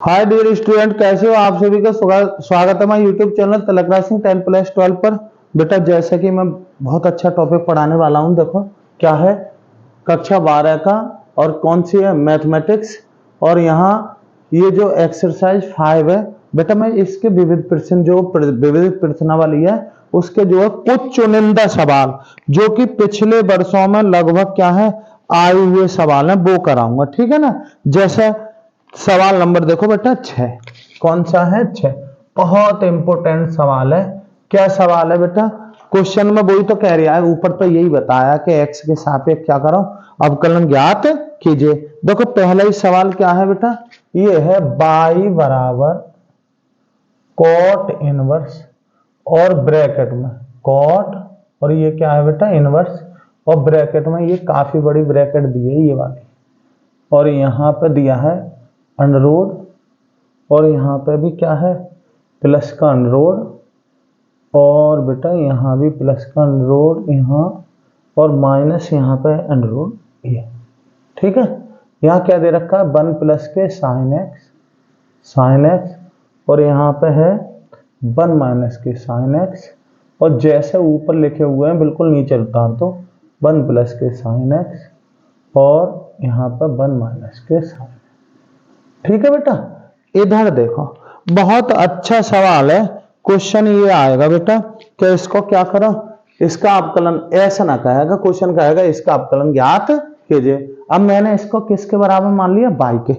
Hi dear student, कैसे हो आप सभी का स्वागत है मैं यूट्यूब चैनल तलकराज सिंह 10+12 पर। बेटा जैसे कि मैं बहुत अच्छा टॉपिक पढ़ाने वाला हूं। देखो क्या है, कक्षा 12 का और कौन सी है, मैथमेटिक्स। और यहाँ ये जो एक्सरसाइज 5 है बेटा, मैं इसके विविध प्रश्न जो विविध प्रश्नावली है उसके जो है कुछ चुनिंदा सवाल जो कि पिछले वर्षों में लगभग क्या है आए हुए सवाल हैं वो कराऊंगा, ठीक है ना। जैसे सवाल नंबर देखो बेटा 6, कौन सा है 6, बहुत इंपॉर्टेंट सवाल है। क्या सवाल है बेटा, क्वेश्चन में वही तो कह रहा है, ऊपर तो यही बताया कि एक्स के सापेक्ष क्या करो, अवकलन ज्ञात कीजिए। देखो पहला ही सवाल क्या है बेटा, ये है बाई बराबर कॉट इनवर्स और ब्रैकेट में कॉट, और ये क्या है बेटा इनवर्स, और ब्रैकेट में ये काफी बड़ी ब्रैकेट दी है ये वाली, और यहाँ पे दिया है अंडररूट, और यहाँ पे भी क्या है प्लस का अंडररूट, और बेटा यहाँ भी प्लस का अंडररूट यहाँ, और माइनस यहाँ पे अंडररूट ये, ठीक है। यहाँ क्या दे रखा है 1 प्लस के साइन एक्स, और यहाँ पे है 1 माइनस के साइन एक्स, और जैसे ऊपर लिखे हुए हैं बिल्कुल नीचे उतार दो 1 प्लस के साइन एक्स, और यहाँ पे 1 माइनस के साइन, ठीक है बेटा। इधर देखो बहुत अच्छा सवाल है, क्वेश्चन ये आएगा बेटा कि इसको क्या करो, इसका अवकलन, ऐसा ना कहेगा क्वेश्चन, कहेगा इसका अवकलन ज्ञात कीजिए। अब मैंने इसको किसके बराबर मान लिया, बाई के,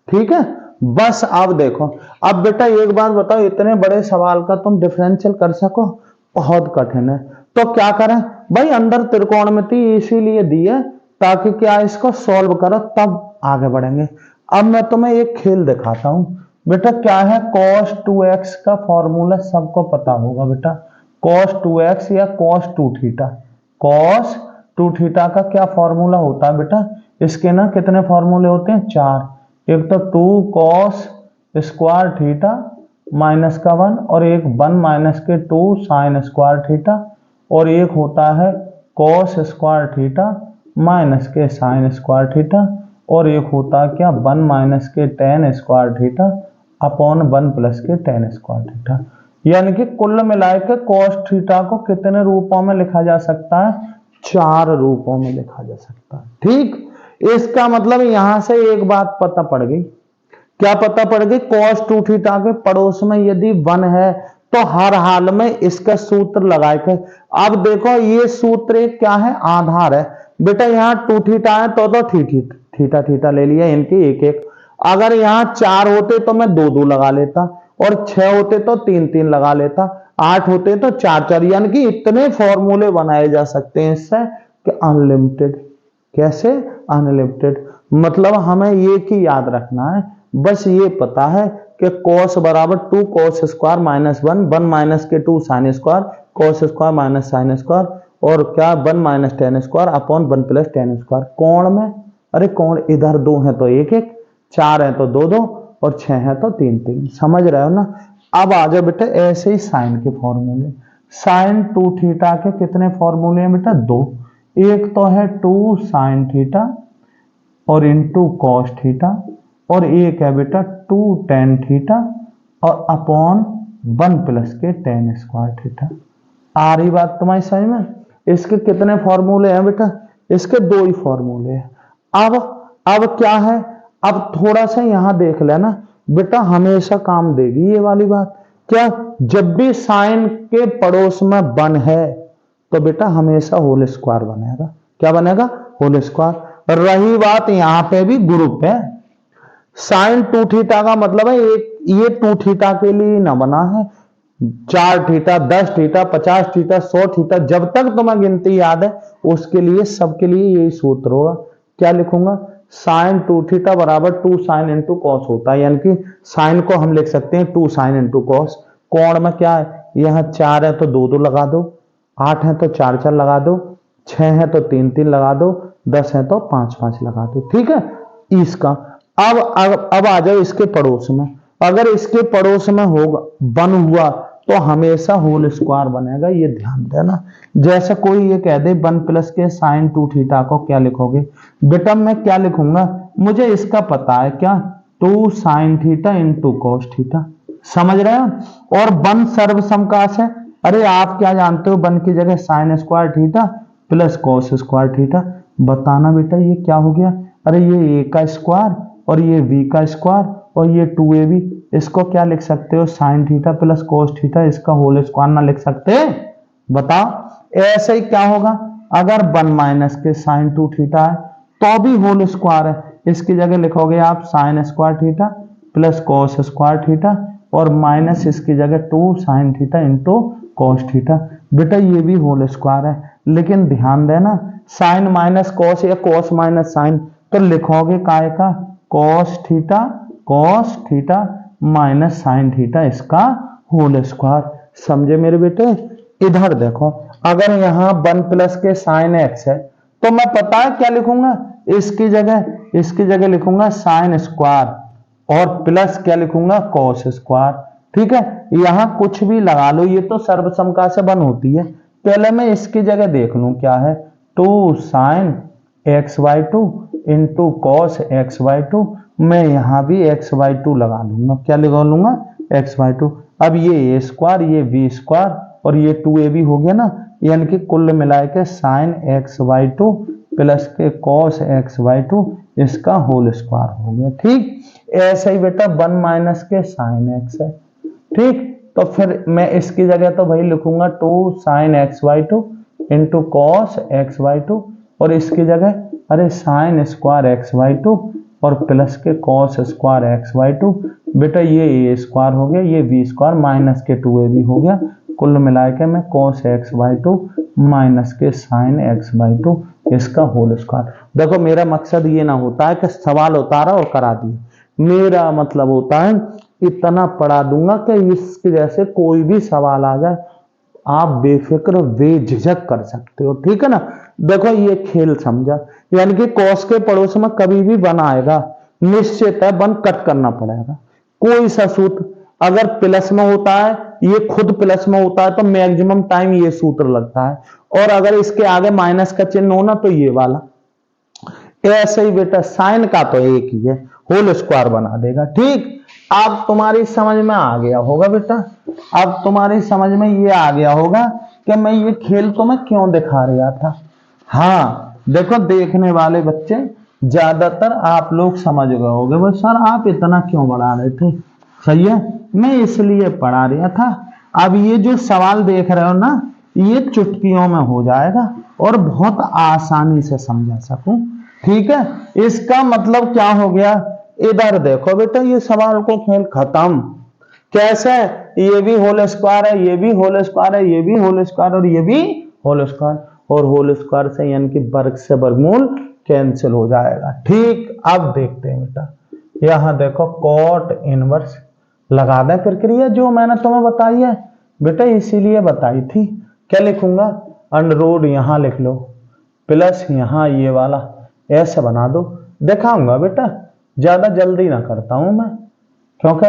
ठीक है। बस अब देखो, अब बेटा एक बात बताओ, इतने बड़े सवाल का तुम डिफरेंशियल कर सको, बहुत कठिन है। तो क्या करें भाई, अंदर त्रिकोणमिति इसीलिए दी है ताकि क्या इसको सॉल्व करो तब आगे बढ़ेंगे। अब मैं तुम्हें एक खेल दिखाता हूं बेटा, क्या है cos 2x का फॉर्मूला सबको पता होगा बेटा, cos 2x या cos 2 थीटा, cos 2 थीटा का क्या फॉर्मूला होता है बेटा, इसके ना कितने फॉर्मूले होते हैं, 4। एक तो 2 cos स्क्वायर थीटा माइनस का 1, और एक 1 माइनस के 2 साइन स्क्वायर थीटा, और एक होता है cos स्क्वायर थीटा माइनस के साइन स्क्वायर थीटा, और एक होता है क्या 1 माइनस के tan square theta upon 1 plus के tan स्क्वायर थीटा। यानी कि कुल मिलाकर cos थीटा को कितने रूपों में लिखा जा सकता है, 4 रूपों में लिखा जा सकता है, ठीक। इसका मतलब यहां से एक बात पता पड़ गई, क्या पता पड़ गई, cos 2 थीटा के पड़ोस में यदि 1 है तो हर हाल में इसका सूत्र लगाए थे। अब देखो ये सूत्र क्या है, आधार है बेटा, यहाँ 2 थीटा है तो थीटा थीटा ले लिया, इनके एक एक। अगर यहाँ 4 होते तो मैं 2 2 लगा लेता, और 6 होते तो 3 3 लगा लेता, 8 होते तो 4 4, यानी कि इतने फॉर्मूले बनाए जा सकते हैं इससे कि अनलिमिटेड। कैसे अनलिमिटेड, मतलब हमें ये की याद रखना है, बस ये पता है कि cos बराबर 2 cos स्क्वायर माइनस 1, 1 माइनस के 2 sine square, cos square minus sine square, और क्या 1 minus tan square upon 1 plus tan square. कोण में, अरे कोण इधर 2 है तो 1 1, 4 है तो 2 2, और 6 है तो 3 3, समझ रहे हो ना। अब आ जाओ बेटा ऐसे ही साइन के फॉर्मूले, साइन 2 थीटा के कितने फॉर्मूले हैं बेटा, 2। एक तो है 2 साइन थीटा और इंटू कॉस थीटा, और एक है बेटा 2 tan थीटा और अपॉन 1 प्लस के tan स्क्वायर थीटा। आ रही बात तुम्हारी समझ में। इसके कितने फॉर्मूले हैं बेटा, इसके 2 ही फॉर्मूले हैं। अब क्या है, अब थोड़ा सा यहां देख लेना बेटा, हमेशा काम देगी ये वाली बात। क्या, जब भी साइन के पड़ोस में 1 है तो बेटा हमेशा होल स्क्वायर बनेगा, क्या बनेगा, होल स्क्वायर। रही बात यहां पे भी ग्रुप है, साइन 2 थीटा का मतलब है एक, ये 2 थीटा के लिए ना बना है, 4 थीटा, 10 थीटा, 50 थीटा, 100 थीटा, जब तक तुम्हें गिनती याद है उसके लिए, सबके लिए यही सूत्र होगा। क्या लिखूंगा, साइन 2 थीटा बराबर 2 साइन इंटू कॉस होता है, यानी कि साइन को हम लिख सकते हैं 2 साइन इंटू कॉस। कोण में क्या है, यहां 4 है तो 2 2 लगा दो, 8 है तो 4 4 लगा दो, 6 है तो 3 3 लगा दो, 10 है तो 5 5 लगा दो, ठीक है। इसका अब आ जाओ इसके पड़ोस में, अगर इसके पड़ोस में होगा 1 हुआ तो हमेशा होल स्क्वायर बनेगा, ये ध्यान देना। जैसे कोई ये कह दे 1 प्लस के साइन 2 थीटा को क्या लिखोगे बेटा, मैं क्या लिखूंगा, मुझे इसका पता है क्या, 2 sine theta into cos theta. समझ रहे हो? और 1 सर्वसमकाश है। अरे आप क्या जानते हो, 1 की जगह sine square theta plus cos square theta. बताना बेटा ये क्या हो गया? अरे ये ए का स्क्वायर और ये बी का स्क्वायर और ये 2ab, इसको क्या लिख सकते हो? Sine theta plus cos theta, इसका होल स्क्वायर ना लिख सकते? बताओ ऐसे ही क्या होगा? अगर 1 माइनस के साइन 2 थीटा है तो भी होल स्क्वायर है, इसकी जगह लिखोगे आप sine square theta plus cos square theta और माइनस इसकी जगह 2 sine theta into cos theta. बेटा ये भी होल स्क्वायर है, लेकिन ध्यान देना साइन माइनस कॉस या कॉस माइनस साइन, तो लिखोगे काय का? Cos theta minus sine theta, इसका होल स्क्वायर। समझे मेरे बेटे? इधर देखो, अगर यहाँ 1 प्लस के साइन एक्स है तो मैं पता है क्या लिखूंगा? इसकी जगह लिखूंगा साइन स्क्वायर और प्लस क्या लिखूंगा? Cos square. ठीक है, यहां कुछ भी लगा लो, ये तो सर्वसमका से बन होती है। पहले मैं इसकी जगह देख लूं क्या है? 2 sign x/2 into cos x/2। मैं यहां भी x/2 लगा लूंगा। क्या लगा लूंगा? x/2। अब ये a स्क्वायर, ये b स्क्वायर और ये 2ab हो गया ना, यानी कि कुल मिला के साइन x/2 प्लस के कॉस x/2, इसका होल स्क्वायर हो गया। ठीक, ऐसे ही बेटा 1 माइनस के साइन x है। ठीक, तो फिर मैं इसकी जगह तो भाई लिखूंगा 2 sign x/2 into cos x/2 और इसकी जगह अरे साइन स्क्वायर x/2 और प्लस के कॉस स्क्वायर x/2। बेटा ये a स्क्वायर हो गया, ये b स्क्वायर माइनस के 2ab हो गया, कुल मिला के मैं कॉस x/2 माइनस के साइन x/2, इसका होल स्क्वायर। देखो मेरा मकसद ये ना होता है कि सवाल उतारा और करा दिया, मेरा मतलब होता है इतना पढ़ा दूंगा कि इसके जैसे कोई भी सवाल आ जाए आप बेफिक्र बेझिझक कर सकते हो। ठीक है ना? देखो ये खेल समझा, यानी कि कॉस के पड़ोस में कभी भी 1 आएगा, निश्चित है 1 कट करना पड़ेगा। कोई सा सूत्र अगर प्लस में होता है, ये खुद प्लस में होता है तो मैक्सिमम टाइम ये सूत्र लगता है, और अगर इसके आगे माइनस का चिन्ह हो ना तो ये वाला। ऐसे ही बेटा साइन का तो एक ही है, होल स्क्वायर बना देगा। ठीक, अब तुम्हारी समझ में आ गया होगा बेटा, अब तुम्हारी समझ में ये आ गया होगा कि मैं ये खेल तुम्हें क्यों दिखा रहा था। हाँ देखो, देखने वाले बच्चे ज्यादातर आप लोग समझ गए होंगे, वो सर आप इतना क्यों बढ़ा रहे थे। सही है, मैं इसलिए पढ़ा रहा था। अब ये जो सवाल देख रहे हो ना, ये चुटकियों में हो जाएगा और बहुत आसानी से समझा सकूं। ठीक है, इसका मतलब क्या हो गया? इधर देखो बेटा, ये सवाल को खेल खत्म। कैसे? ये भी होल स्क्वायर है, ये भी होल स्क्वायर है, ये भी होल स्क्वायर और ये भी होल स्क्वायर, और होल स्क्वायर से यानी कि वर्ग से वर्गमूल कैंसिल हो जाएगा। ठीक, अब देखते हैं बेटा, यहां देखो कॉट इनवर्स लगा दें प्रक्रिया जो मैंने तुम्हें बताई है बेटा, इसीलिए बताई थी। क्या लिखूंगा? अंडररूट यहां लिख लो प्लस यहां ये वाला ऐसे बना दो। दिखाऊंगा बेटा, ज्यादा जल्दी ना करता हूं मैं, क्योंकि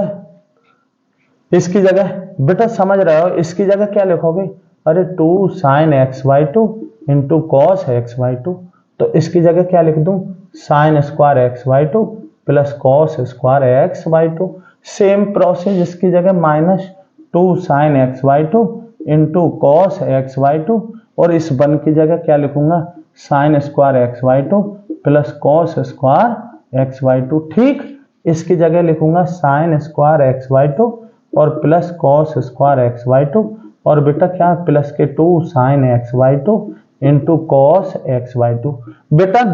इसकी जगह बेटा समझ रहे हो, इसकी जगह क्या लिखोगे? अरे 2 sign x/2 into cos x/2, तो इसकी जगह क्या लिख दूं? Sine square x/2 plus cos square x/2। Same process, इसकी जगह minus 2 sign x/2 into cos x/2 और इस 1 की जगह क्या लिखूंगा? Sine square x/2 plus cos square x/2। ठीक, इसकी जगह लिखूंगा साइन स्क्वायर x/2 और प्लस कॉस स्क्वायर x/2 और बेटा क्या प्लस के 2 sign x/2 into cos x/2। बेटा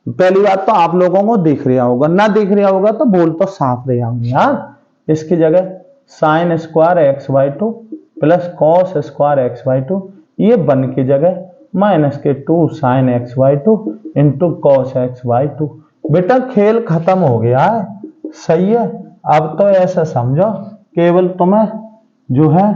पहली बात तो आप लोगों को दिख रहा होगा, ना दिख रहा होगा तो बोल तो साफ रहा हूं यार। इसकी जगह sine square x/2 plus cos square x/2, ये 1 की जगह माइनस के 2 sign x/2 into cos x/2। बेटा खेल खत्म हो गया है। सही है, अब तो ऐसा समझो केवल तुम्हें जो है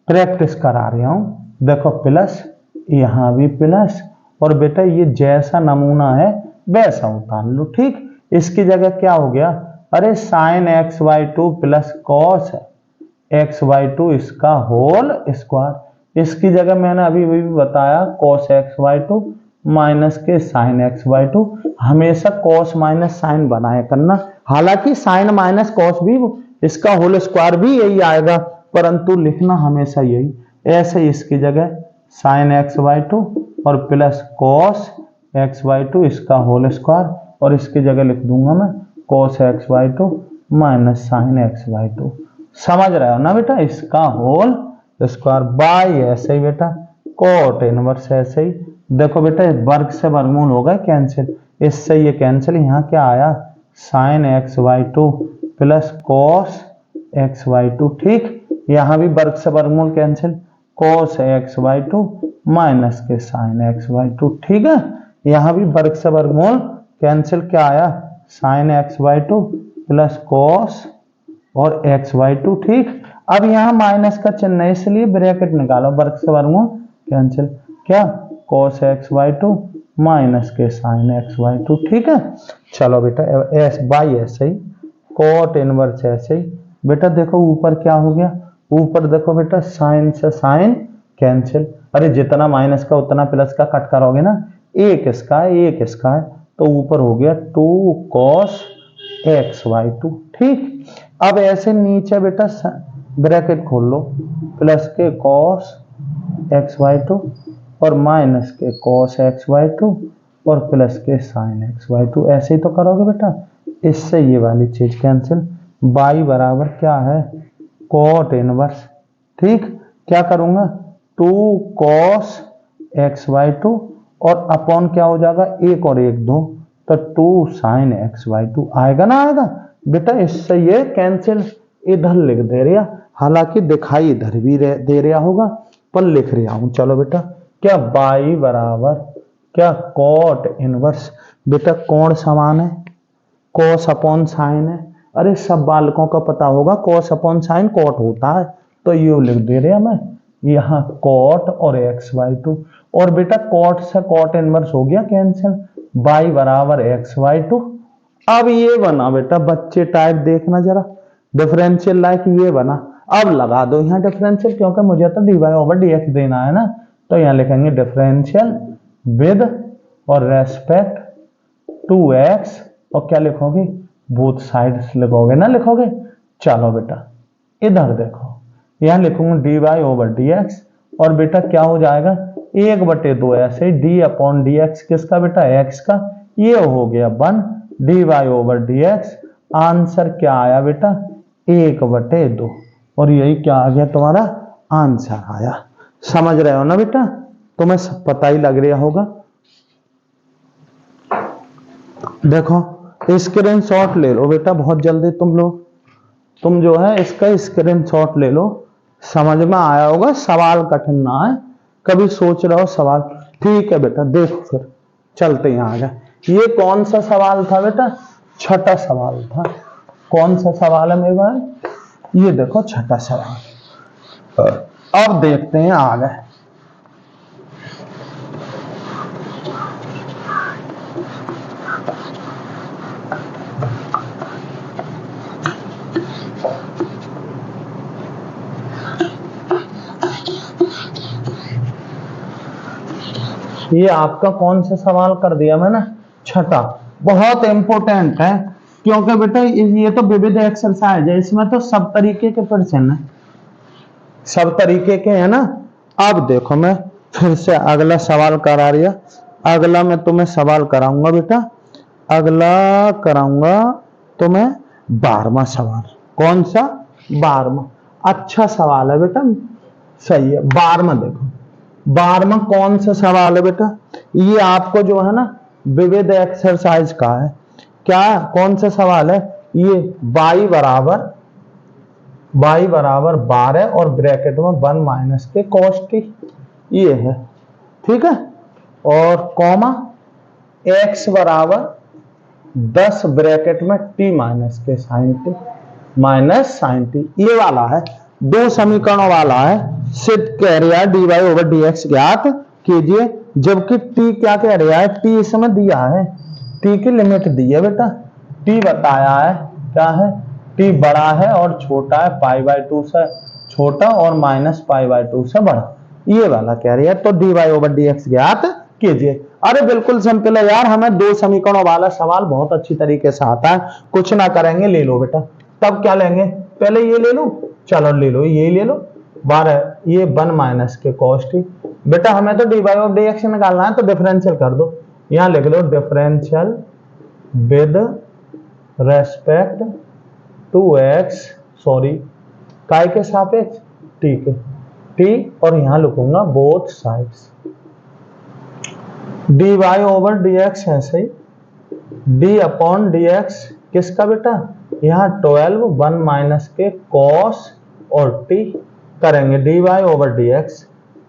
प्रैक्टिस करा रहा हूं। देखो प्लस, यहां भी प्लस, और बेटा ये जैसा नमूना है वैसा उतार लो। ठीक, इसकी जगह क्या हो गया? अरे sign x/2 plus cos x/2 इसका होल स्क्वायर। इसकी जगह मैंने अभी भी बताया कॉस x/2 माइनस के साइन x/2। हमेशा कॉस माइनस साइन बनाया करना, हालांकि साइन माइनस कॉस भी इसका होल स्क्वायर भी यही आएगा, परंतु लिखना हमेशा यही। ऐसे ही इसकी जगह साइन एक्स बाई टू और plus cos x by two इसका होल स्क्वायर, और इसकी जगह लिख दूंगा मैं cos x by two minus sine x by two. समझ रहे हो ना बेटा, इसका होल स्क्वायर बाई ऐसे ही बेटा कोट इनवर्स ऐसे ही। देखो बेटा वर्ग से वर्गमूल हो गए कैंसिल, इससे ये कैंसिल, यहाँ क्या आया sine x by two plus cos x by two. ठीक, यहाँ भी वर्ग से वर्गमूल cancel, cos x by two minus के साइन एक्स बाई टू। ठीक है, यहाँ भी वर्ग से वर्गमूल कैंसिल, क्या आया sine x by two plus cos और एक्स बाई टू। ठीक, अब यहाँ माइनस का चिन्ह है इसलिए ब्रैकेट निकालो, वर्ग से वर्गमूल कैंसिल, क्या cos x by two minus के साइन एक्स बाई टू। ठीक है, चलो बेटा एस बाई ऐसे ही, कोट इनवर्स ऐसे ही। बेटा देखो ऊपर क्या हो गया, ऊपर देखो बेटा साइन से साइन कैंसिल, अरे जितना माइनस का उतना प्लस का कट करोगे ना, एक इसका है एक इसका है, तो ऊपर हो गया 2 cos एक्स बाई टू। ठीक, अब ऐसे नीचे बेटा ब्रैकेट खोल लो, प्लस के cos एक्स बाई टू और माइनस के cos एक्स बाई टू और प्लस के साइन एक्स बाई टू। ऐसे ही तो करोगे बेटा, इससे ये वाली चीज कैंसिल, बाई बराबर क्या है कोट इनवर्स। ठीक, क्या करूंगा 2 cos एक्स बाई टू और अपॉन क्या हो जाएगा एक और एक दो, तो 2 साइन एक्स बाई टू आएगा ना आएगा बेटा, इससे ये कैंसिल। इधर लिख दे रहा, हालांकि दिखाई इधर भी दे रहा होगा पर लिख रहा हूं। चलो बेटा क्या बाई बराबर क्या कोट इनवर्स, बेटा कोण समान है, कोस अपॉन साइन है, अरे सब बालकों का पता होगा कोस अपॉन साइन कोट होता है, तो ये लिख दे रहा मैं यहाँ कोट और एक्स बाई टू, और बेटा कोट से कोट इनवर्स हो गया कैंसिल, बाई बराबर एक्स बाई टू। अब ये बना बेटा बच्चे टाइप, देखना जरा डिफरेंशियल लाइक ये बना। अब लगा दो यहाँ डिफरेंशियल, क्योंकि मुझे तो D Y over D X देना है ना, तो यहाँ लिखेंगे डिफरेंशियल विद और रेस्पेक्ट टू एक्स, और क्या लिखोगे बोथ साइड्स लिखोगे ना, लिखोगे। चलो बेटा इधर देखो, यहाँ लिखूंगा D Y over D x, और बेटा क्या हो जाएगा 1/2 ऐसे डी अपॉन डी एक्स, किसका बेटा एक्स का, ये हो गया 1 D Y over D X. Answer क्या आया बेटा 1/2, और यही क्या आ गया तुम्हारा आंसर आया। समझ रहे हो ना बेटा, तुम्हें सब पता ही लग रहा होगा। देखो स्क्रीनशॉट ले लो बेटा बहुत जल्दी, तुम जो है इसका स्क्रीनशॉट ले लो, समझ में आया होगा, सवाल कठिन ना है, कभी सोच रहे हो सवाल। ठीक है बेटा देखो फिर चलते हैं आगे। ये कौन सा सवाल था बेटा, छठा सवाल था। कौन सा सवाल है मेरे भाई, ये देखो छठा सवाल। अब देखते हैं आगे। ये आपका कौन सा सवाल कर दिया मैंने, छठा, बहुत इंपॉर्टेंट है, क्योंकि बेटा ये तो विविध एक्सरसाइज है, इसमें तो सब तरीके के प्रश्न है, सब तरीके के है ना। अब देखो मैं फिर से अगला सवाल करा रहा, अगला मैं तुम्हें सवाल कराऊंगा बेटा, अगला कराऊंगा तुम्हें 12वां सवाल। कौन सा 12वां, अच्छा सवाल है बेटा, सही है। 12वां देखो, 12वां कौन सा सवाल है बेटा, ये आपको जो है ना विविध एक्सरसाइज का है। क्या कौन सा सवाल है ये, बाई बराबर 12 और ब्रैकेट में 1 माइनस के cos t, ये है ठीक है, और कॉमा x बराबर 10 ब्रैकेट में t माइनस के sine t minus sine t, ये वाला है, दो समीकरणों वाला है। सिद्ध कह रहा है D Y over D X ज्ञात कीजिए, जबकि t क्या कह रहा है, t इसमें दिया है, t की लिमिट दी है बेटा, t बताया है क्या है, t बड़ा है और छोटा है, π/2 से छोटा और -π/2 से बड़ा, ये वाला कह रही है। तो D Y over D X ज्ञात कीजिए। अरे बिल्कुल सिंपल है यार, हमें दो समीकरणों वाला सवाल बहुत अच्छी तरीके से आता है। कुछ ना करेंगे, ले लो बेटा। तब क्या लेंगे, पहले ये ले लो, चलो ले लो, ये ले लो 12, ये 1 माइनस के cos t। बेटा हमें तो dy ऑफ dx निकालना है, तो डिफरेंशियल कर दो। यहां लिख दो differential with respect to x, sorry काय के सापेक्ष, t के, t, और यहां लिखूंगा both sides. dy over dx ऐसे ही, d अपॉन dx किसका बेटा, यहाँ 12 1 माइनस के cos और t करेंगे dy ओवर dx।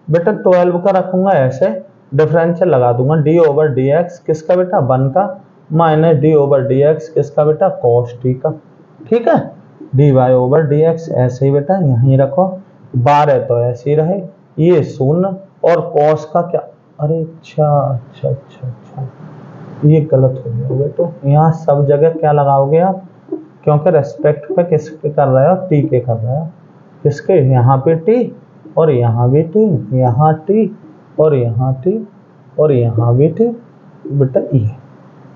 बेटा 12 का रखूंगा ऐसे, डिफरेंशियल लगा दूंगा, d ओवर dx किसका बेटा 1 का, माइनस d ओवर dx किसका बेटा cos t का। ठीक है, dy ओवर dx ऐसे ही बेटा यहीं रखो, 12 तो ऐसे ही रहे, ये 0 और cos का क्या, अरे अच्छा, ये गलत हो गया। तो यहाँ सब जगह क्या लगाओगे आप, क्योंकि रेस्पेक्ट पे किसके कर रहे हो, टी के कर रहे हो, किसके, यहाँ पे टी और यहाँ भी टी, यहाँ टी और यहाँ टी और यहाँ भी टी, बेटा ये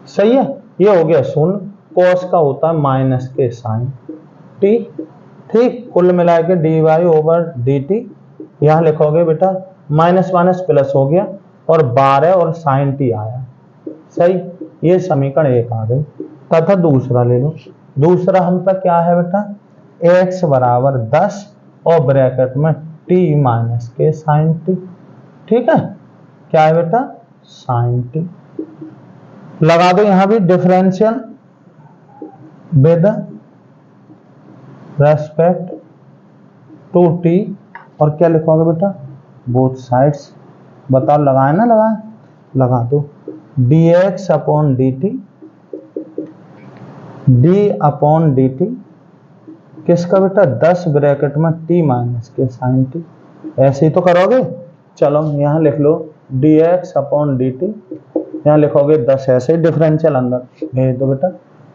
सही है। ये हो गया 0, cos का होता है माइनस के साइन टी। ठीक, कुल मिला के D Y over D T, यहाँ लिखोगे बेटा माइनस माइनस प्लस हो गया और 12 और साइन टी आया, सही। ये समीकरण 1 आ गई। तथा दूसरा ले लो, दूसरा हम पर क्या है बेटा, x बराबर 10 और ब्रैकेट में t माइनस के साइन टी। ठीक है, क्या है बेटा साइन टी, लगा दो यहां भी differential with respect to t, और क्या लिखोगे बेटा बोथ साइड्स। बताओ लगाए ना लगाए, लगा दो dx upon dt, d upon dt किसका बेटा 10 ब्रैकेट में t माइनस के साइन t, ऐसे ही तो करोगे। चलो यहाँ लिख लो dx अपॉन dt, यहाँ लिखोगे 10 ऐसे, डिफरेंशियल अंदर भेज दो बेटा,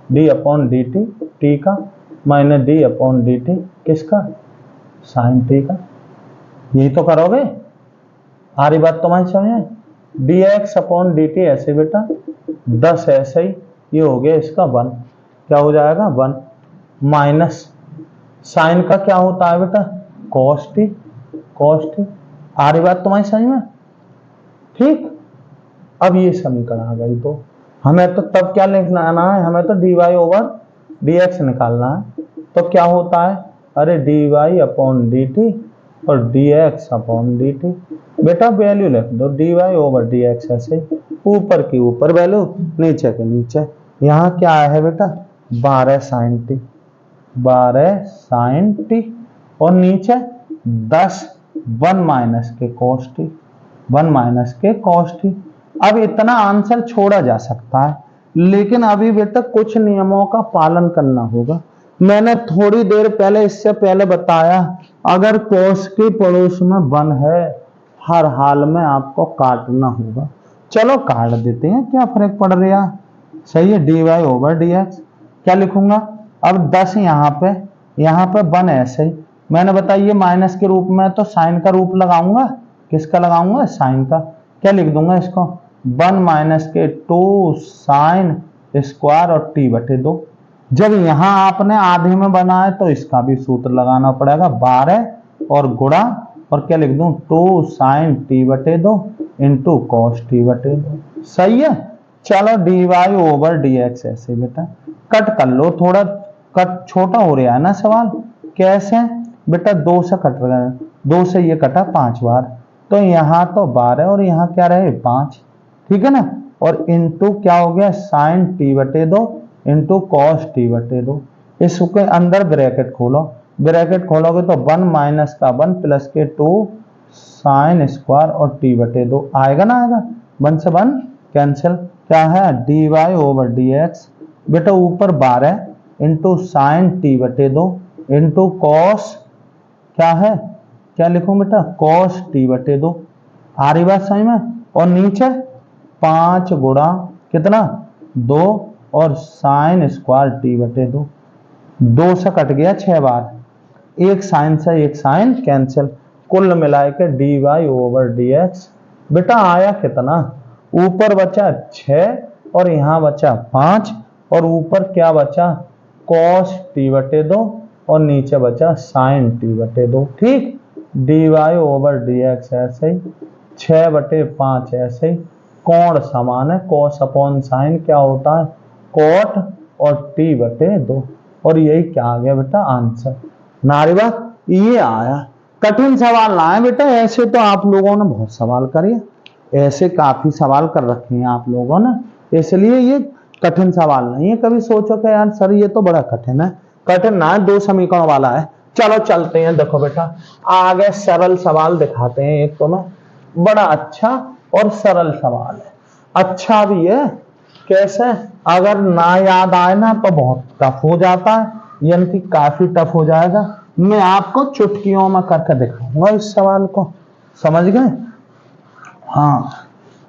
d अपॉन dt t का माइनस d अपॉन dt किसका साइन t का, यही तो करोगे। आ रही बात तुम्हारी समझ, dx अपॉन dt ऐसे बेटा 10 ऐसे ही, ये हो गया इसका 1, क्या हो जाएगा 1 माइनस साइन का क्या होता है बेटा cos t, आ रही बात तुम्हारी समझ में। ठीक, अब ये समीकरण आ गई, तो हमें तो तब क्या लिखना है, हमें तो dy ओवर dx निकालना है। तो क्या होता है, अरे dy अपॉन dt और dx अपॉन dt, बेटा वैल्यू लिख दो dy ओवर dx ऐसे, ऊपर की ऊपर वैल्यू, नीचे के नीचे। यहाँ क्या है बेटा 12 साइन टी और नीचे 10 1 माइनस के cos t, 1 माइनस के cos t। अब इतना आंसर छोड़ा जा सकता है, लेकिन अभी बेटा कुछ नियमों का पालन करना होगा। मैंने थोड़ी देर पहले इससे पहले बताया, अगर cos के पड़ोस में 1 है, हर हाल में आपको काटना होगा। चलो काट देते हैं, क्या फर्क पड़ रहा है, सही है। dy ओवर dx क्या लिखूंगा, अब 10 यहाँ पे 1 ऐसे ही, मैंने बताया ये माइनस के रूप में, तो साइन का रूप लगाऊंगा, किसका लगाऊंगा साइन का, क्या लिख दूंगा इसको 1 माइनस के 2 साइन स्क्वायर और t बटे 2। जब यहाँ आपने आधे में बनाए तो इसका भी सूत्र लगाना पड़ेगा 12 और गुणा, और क्या लिख दूं 2 साइन t बटे 2 इंटू कॉस t बटे 2, सही है। चलो dy ओवर dx ऐसे बेटा कट कर लो, थोड़ा कट छोटा हो रहा है ना सवाल, कैसे बेटा 2 से कट रहा है, 2 से ये कटा 5 बार, तो यहाँ तो 12 और यहाँ क्या रहे 5, ठीक है ना, और इंटू क्या हो गया साइन t बटे 2 इंटू कॉस t बटे 2। इसके अंदर ब्रैकेट खोलो, ब्रैकेट खोलोगे तो 1 माइनस का 1 प्लस के 2 साइन स्क्वायर और t बटे 2 आएगा ना, आएगा 1 से 1 कैंसिल, क्या है dy ओवर dx बेटा ऊपर 12 इंटू साइन t बटे 2 इंटू कॉस, क्या है क्या लिखूं बेटा कॉस t बटे 2, आ रही बात समझ में, और नीचे 5 गुणा कितना 2 और साइन स्क्वायर t बटे 2, 2 से कट गया 6 बार, एक साइन से एक साइन कैंसिल, कुल मिला के dy ओवर dx बेटा आया कितना ऊपर बचा 6 और यहाँ बचा 5 और ऊपर क्या बचा cos t/2 और नीचे बचा sin t/2। ठीक, dy/dx ऐसे ही 6/5 ऐसे ही। कोण समान है, cos अपॉन sin क्या होता है cot और t/2 और यही क्या आ गया बेटा आंसर। नारीवा ये आया। कठिन सवाल ना है बेटा, ऐसे तो आप लोगों ने बहुत सवाल करे, ऐसे काफी सवाल कर रखे हैं आप लोगों ने, इसलिए ये कठिन सवाल नहीं है। कभी सोचो कि यार सर ये तो बड़ा कठिन है, कठिन ना है, 2 समीकरण वाला है। चलो चलते हैं, देखो बेटा आगे सरल सवाल दिखाते हैं। एक तो ना बड़ा अच्छा और सरल सवाल है, अच्छा भी है। कैसे, अगर ना याद आए ना तो बहुत टफ हो जाता है, यानी कि काफी टफ हो जाएगा। मैं आपको चुटकियों में करके दिखाऊंगा इस सवाल को, समझ गए। हाँ,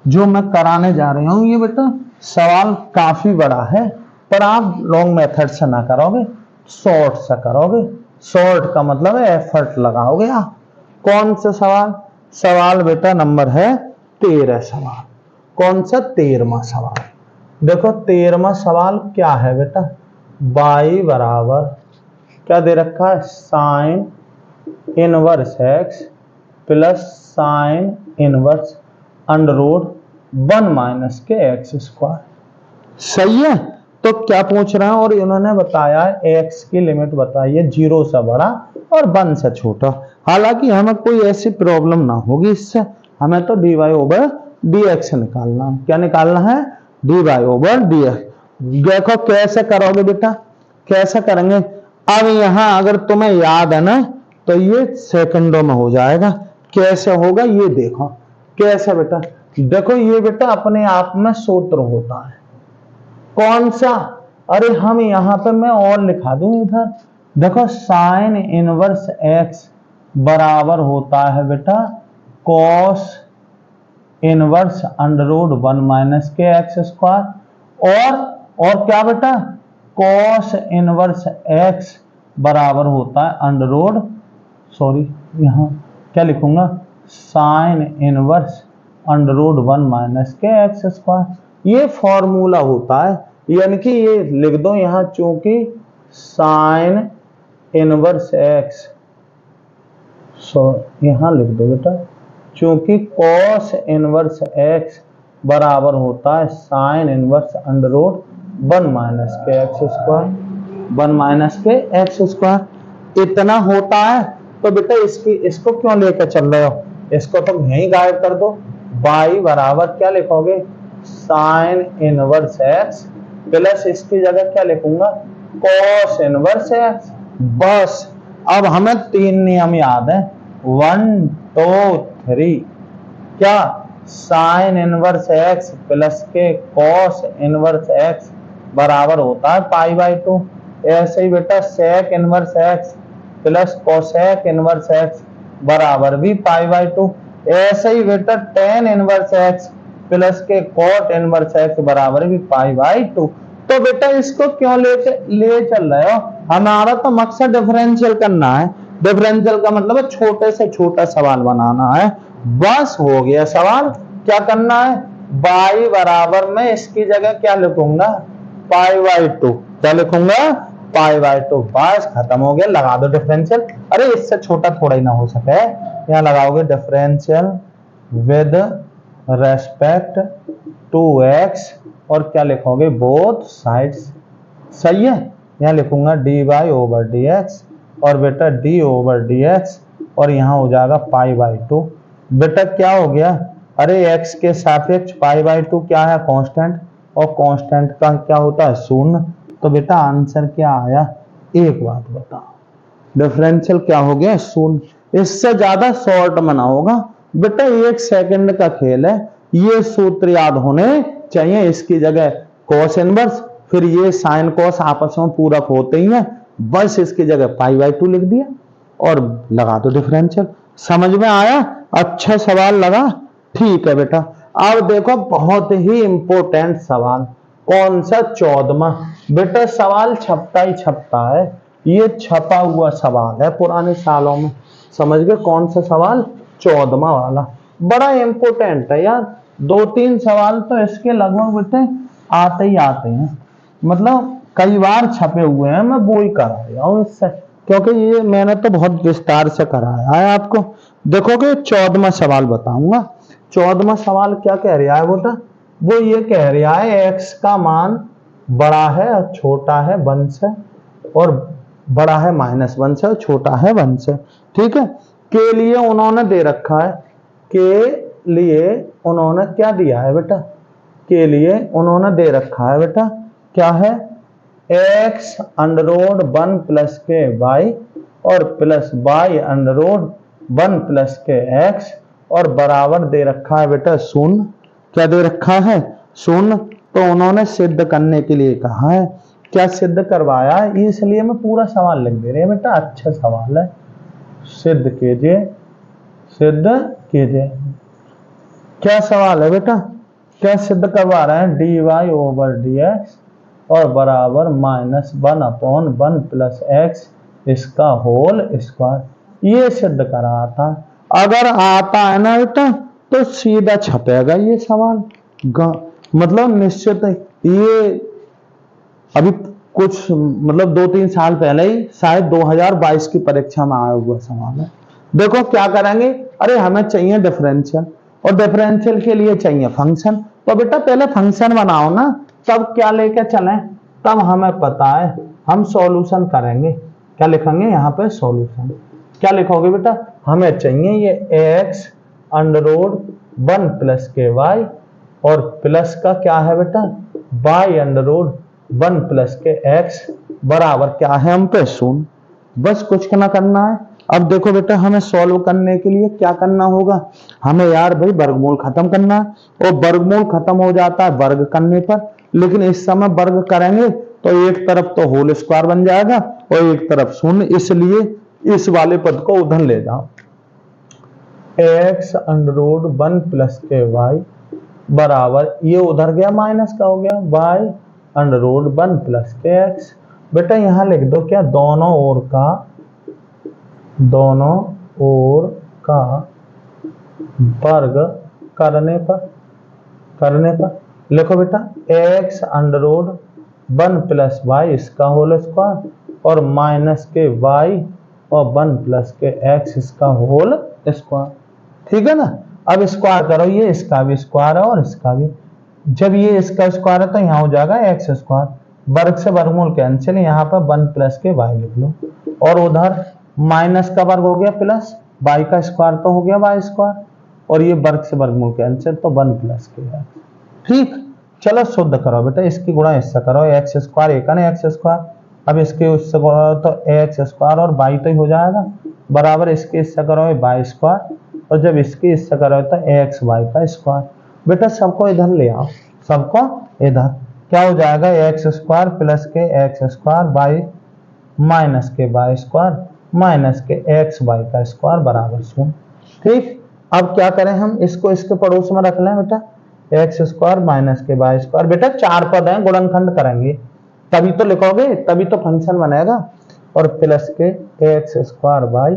जो मैं कराने जा रहा हूं ये बेटा सवाल काफी बड़ा है, पर आप लॉन्ग मेथड से ना करोगे, शॉर्ट से करोगे। शॉर्ट का मतलब है एफर्ट लगाओगे आप। कौन सा सवाल, सवाल बेटा नंबर है 13 सवाल। कौन सा 13वां सवाल। देखो 13वां सवाल क्या है बेटा, y बराबर क्या दे रखा है sine inverse x plus sine inverse under root 1 - के x²। सही है, तो क्या पूछ रहे हैं, और इन्होंने बताया है x की लिमिट बताई है 0 से बड़ा और 1 से छोटा। हालांकि हमें कोई ऐसी प्रॉब्लम ना होगी इससे, हमें तो dy/dx निकालना है। क्या निकालना है, dy/dx। देखो कैसे करोगे बेटा, कैसे करेंगे। अब यहां अगर तुम्हें याद है ना तो ये सेकंडों में हो जाएगा। कैसे होगा ये देखो, कैसे बेटा, देखो ये बेटा अपने आप में सूत्र होता है। कौन सा, अरे हम यहां पे मैं और लिखा दूं इधर, देखो साइन इनवर्स x बराबर होता है बेटा cos इनवर्स अंडर रूट 1 - के x²। और क्या बेटा cos इनवर्स x बराबर होता है अंडर रूट, सॉरी यहां क्या लिखूंगा, साइन इनवर्स अंडर रूट 1 - के x²। ये फॉर्मूला होता है, यानी कि ये लिख दो यहां, चूंकि साइन इनवर्स x, यहां लिख दो बेटा, चूंकि cos इनवर्स x बराबर होता है साइन इनवर्स अंडर रूट 1 - के x²। 1 - के x²। इतना होता है तो बेटा इसको क्यों लेकर चल रहे हो, इसको तुम यहीं गायब कर दो। y बराबर क्या लिखोगे साइन इनवर्स x प्लस इसकी जगह क्या लिखूंगा cos इनवर्स x। बस अब हमें 3 नियम याद है, 1 2 3। क्या, साइन इनवर्स x प्लस के cos इनवर्स x बराबर होता है π/2। ऐसे ही बेटा sec inverse x plus cosec inverse x बराबर भी π/2। ऐसे ही बेटा tan इनवर्स x प्लस के cot इनवर्स x बराबर भी π/2। तो बेटा इसको क्यों ले चल रहे हो, हमारा तो मकसद डिफरेंशियल करना है। डिफरेंशियल का मतलब है छोटे से छोटा सवाल बनाना है, बस हो गया सवाल। क्या करना है, y बराबर में इसकी जगह क्या लिखूंगा π/2। क्या लिखूंगा π/2। बस खत्म हो गया, लगा दो डिफरेंशियल। अरे इससे छोटा थोड़ा ही ना हो सके, यहाँ लगाओगे differential with respect to x और क्या लिखोगे बोथ साइड्स। सही है, यहाँ लिखूंगा dy/dx और बेटा d/dx और यहाँ हो जाएगा π/2। बेटा क्या हो गया, अरे x के सापेक्ष π/2 क्या है कांस्टेंट, और कांस्टेंट का क्या होता है शून्य। तो बेटा आंसर क्या आया, एक बात बताओ, डिफरेंशियल क्या हो गया शून्य। इससे ज्यादा शॉर्ट में ना होगा बेटा, 1 सेकंड का खेल है। ये सूत्र याद होने चाहिए, इसकी जगह cos इनवर्स, फिर ये साइन cos आपस में पूरक होते ही है, बस इसकी जगह π/2 लिख दिया और लगा दो डिफरेंशियल। समझ में आया, अच्छा सवाल लगा, ठीक है बेटा। अब देखो बहुत ही इंपॉर्टेंट सवाल, कौन सा 14वां। बेटा सवाल छपता ही छपता है, ये छपा हुआ सवाल है पुराने सालों में, समझ गए। कौन सा सवाल, 14वां वाला, बड़ा इंपॉर्टेंट है यार, 2-3 सवाल तो इसके लगभग बेटे आते ही आते हैं, मतलब कई बार छपे हुए हैं, मैं वो ही करा रहा हूँ इससे, क्योंकि ये मैंने तो बहुत विस्तार से कराया है आपको। देखोगे 14वां सवाल बताऊंगा। 14वां सवाल क्या कह रहा है बेटा, वो ये कह रहा है x का मान बड़ा है और छोटा है 1 से, और बड़ा है -1 से और छोटा है 1 से। ठीक है, के लिए उन्होंने दे रखा है, के लिए उन्होंने क्या दिया है बेटा, के लिए उन्होंने दे रखा है बेटा क्या है, x अंडर रूट 1 प्लस के वाई और plus y under root 1 plus के x और बराबर दे रखा है बेटा 0। क्या दे रखा है, 0। तो उन्होंने सिद्ध करने के लिए कहा है, क्या सिद्ध करवाया है, इसलिए मैं पूरा सवाल लिख दे रहे बेटा, अच्छा सवाल है। सिद्ध कीजिए, सिद्ध कीजिए। क्या सवाल है बेटा, क्या सिद्ध करवा रहे हैं, dy/dx और बराबर -1/1 प्लस x इसका होल स्क्वायर, ये सिद्ध करा था। अगर आता है ना बेटा तो सीधा छपेगा ये सवाल, मतलब निश्चित। ये अभी कुछ मतलब 2-3 साल पहले ही शायद 2022 की परीक्षा में आया हुआ सवाल है। देखो क्या करेंगे, अरे हमें चाहिए डिफरेंशियल, और डिफरेंशियल के लिए चाहिए फंक्शन, तो बेटा पहले फंक्शन बनाओ ना, तब क्या लेके चलें, तब हमें पता है हम सॉल्यूशन करेंगे। क्या लिखेंगे यहाँ पे, सॉल्यूशन। क्या लिखोगे बेटा, हमें चाहिए ये x अंडर रूट 1 प्लस के वाई और प्लस का क्या है बेटा y अंडर रूट 1 प्लस के x बराबर क्या है हम पे 0। बस कुछ ना करना है। अब देखो बेटा हमें सॉल्व करने के लिए क्या करना होगा, हमें यार भाई वर्गमूल खत्म करना है, और वर्गमूल खत्म हो जाता है वर्ग करने पर, लेकिन इस समय वर्ग करेंगे तो एक तरफ तो होल स्क्वायर बन जाएगा और एक तरफ 0, इसलिए इस वाले पद को उधर ले जाओ। x अंडर रूट 1 प्लस के वाई बराबर, ये उधर गया माइनस का हो गया, y अंडर रूट 1 प्लस के x। बेटा यहां लिख दो क्या, दोनों ओर का वर्ग करने पर लिखो बेटा x under root 1 plus Y इसका होल स्क्वायर और माइनस के y और 1 प्लस के x इसका होल स्क्वायर। ठीक है ना, अब स्क्वायर करो, ये इसका भी स्क्वायर है और इसका भी, जब ये इसका स्क्वायर है तो यहाँ हो जाएगा एक्स स्क्वायर, वर्ग से वर्गमूल कैंसिल, यहाँ पर 1 प्लस के वाई लिख लो, और उधर माइनस का वर्ग हो गया प्लस वाई का स्क्वायर तो हो गया वाई स्क्वायर, और ये वर्ग से वर्गमूल कैंसिल तो 1 प्लस के है। ठीक, चलो शुद्ध करो बेटा, इसकी गुणा इससे करो, एक्स स्क्वायर एक है एक्स स्क्वायर, अब इसके उससे करो तो एक्स स्क्वायर और वाई तो ही हो जाएगा, बराबर इसके इससे करो वाई स्क्वायर, और जब इसके इससे करो तो एक्स वाई का स्क्वायर। बेटा सबको इधर ले आओ, सबको इधर, क्या हो जाएगा एक्स स्क्वायर प्लस के एक्स स्क्वायर वाई माइनस के वाई स्क्वायर माइनस के एक्स वाई का स्क्वायर बराबर 0। ठीक, अब क्या करें हम, इसको इसके पड़ोस में रख लें बेटा, एक्स स्क्वायर माइनस के वाई स्क्वायर, बेटा 4 पद हैं गुणनखंड करेंगे तभी तो लिखोगे, तभी तो फंक्शन बनेगा, और प्लस के x square Y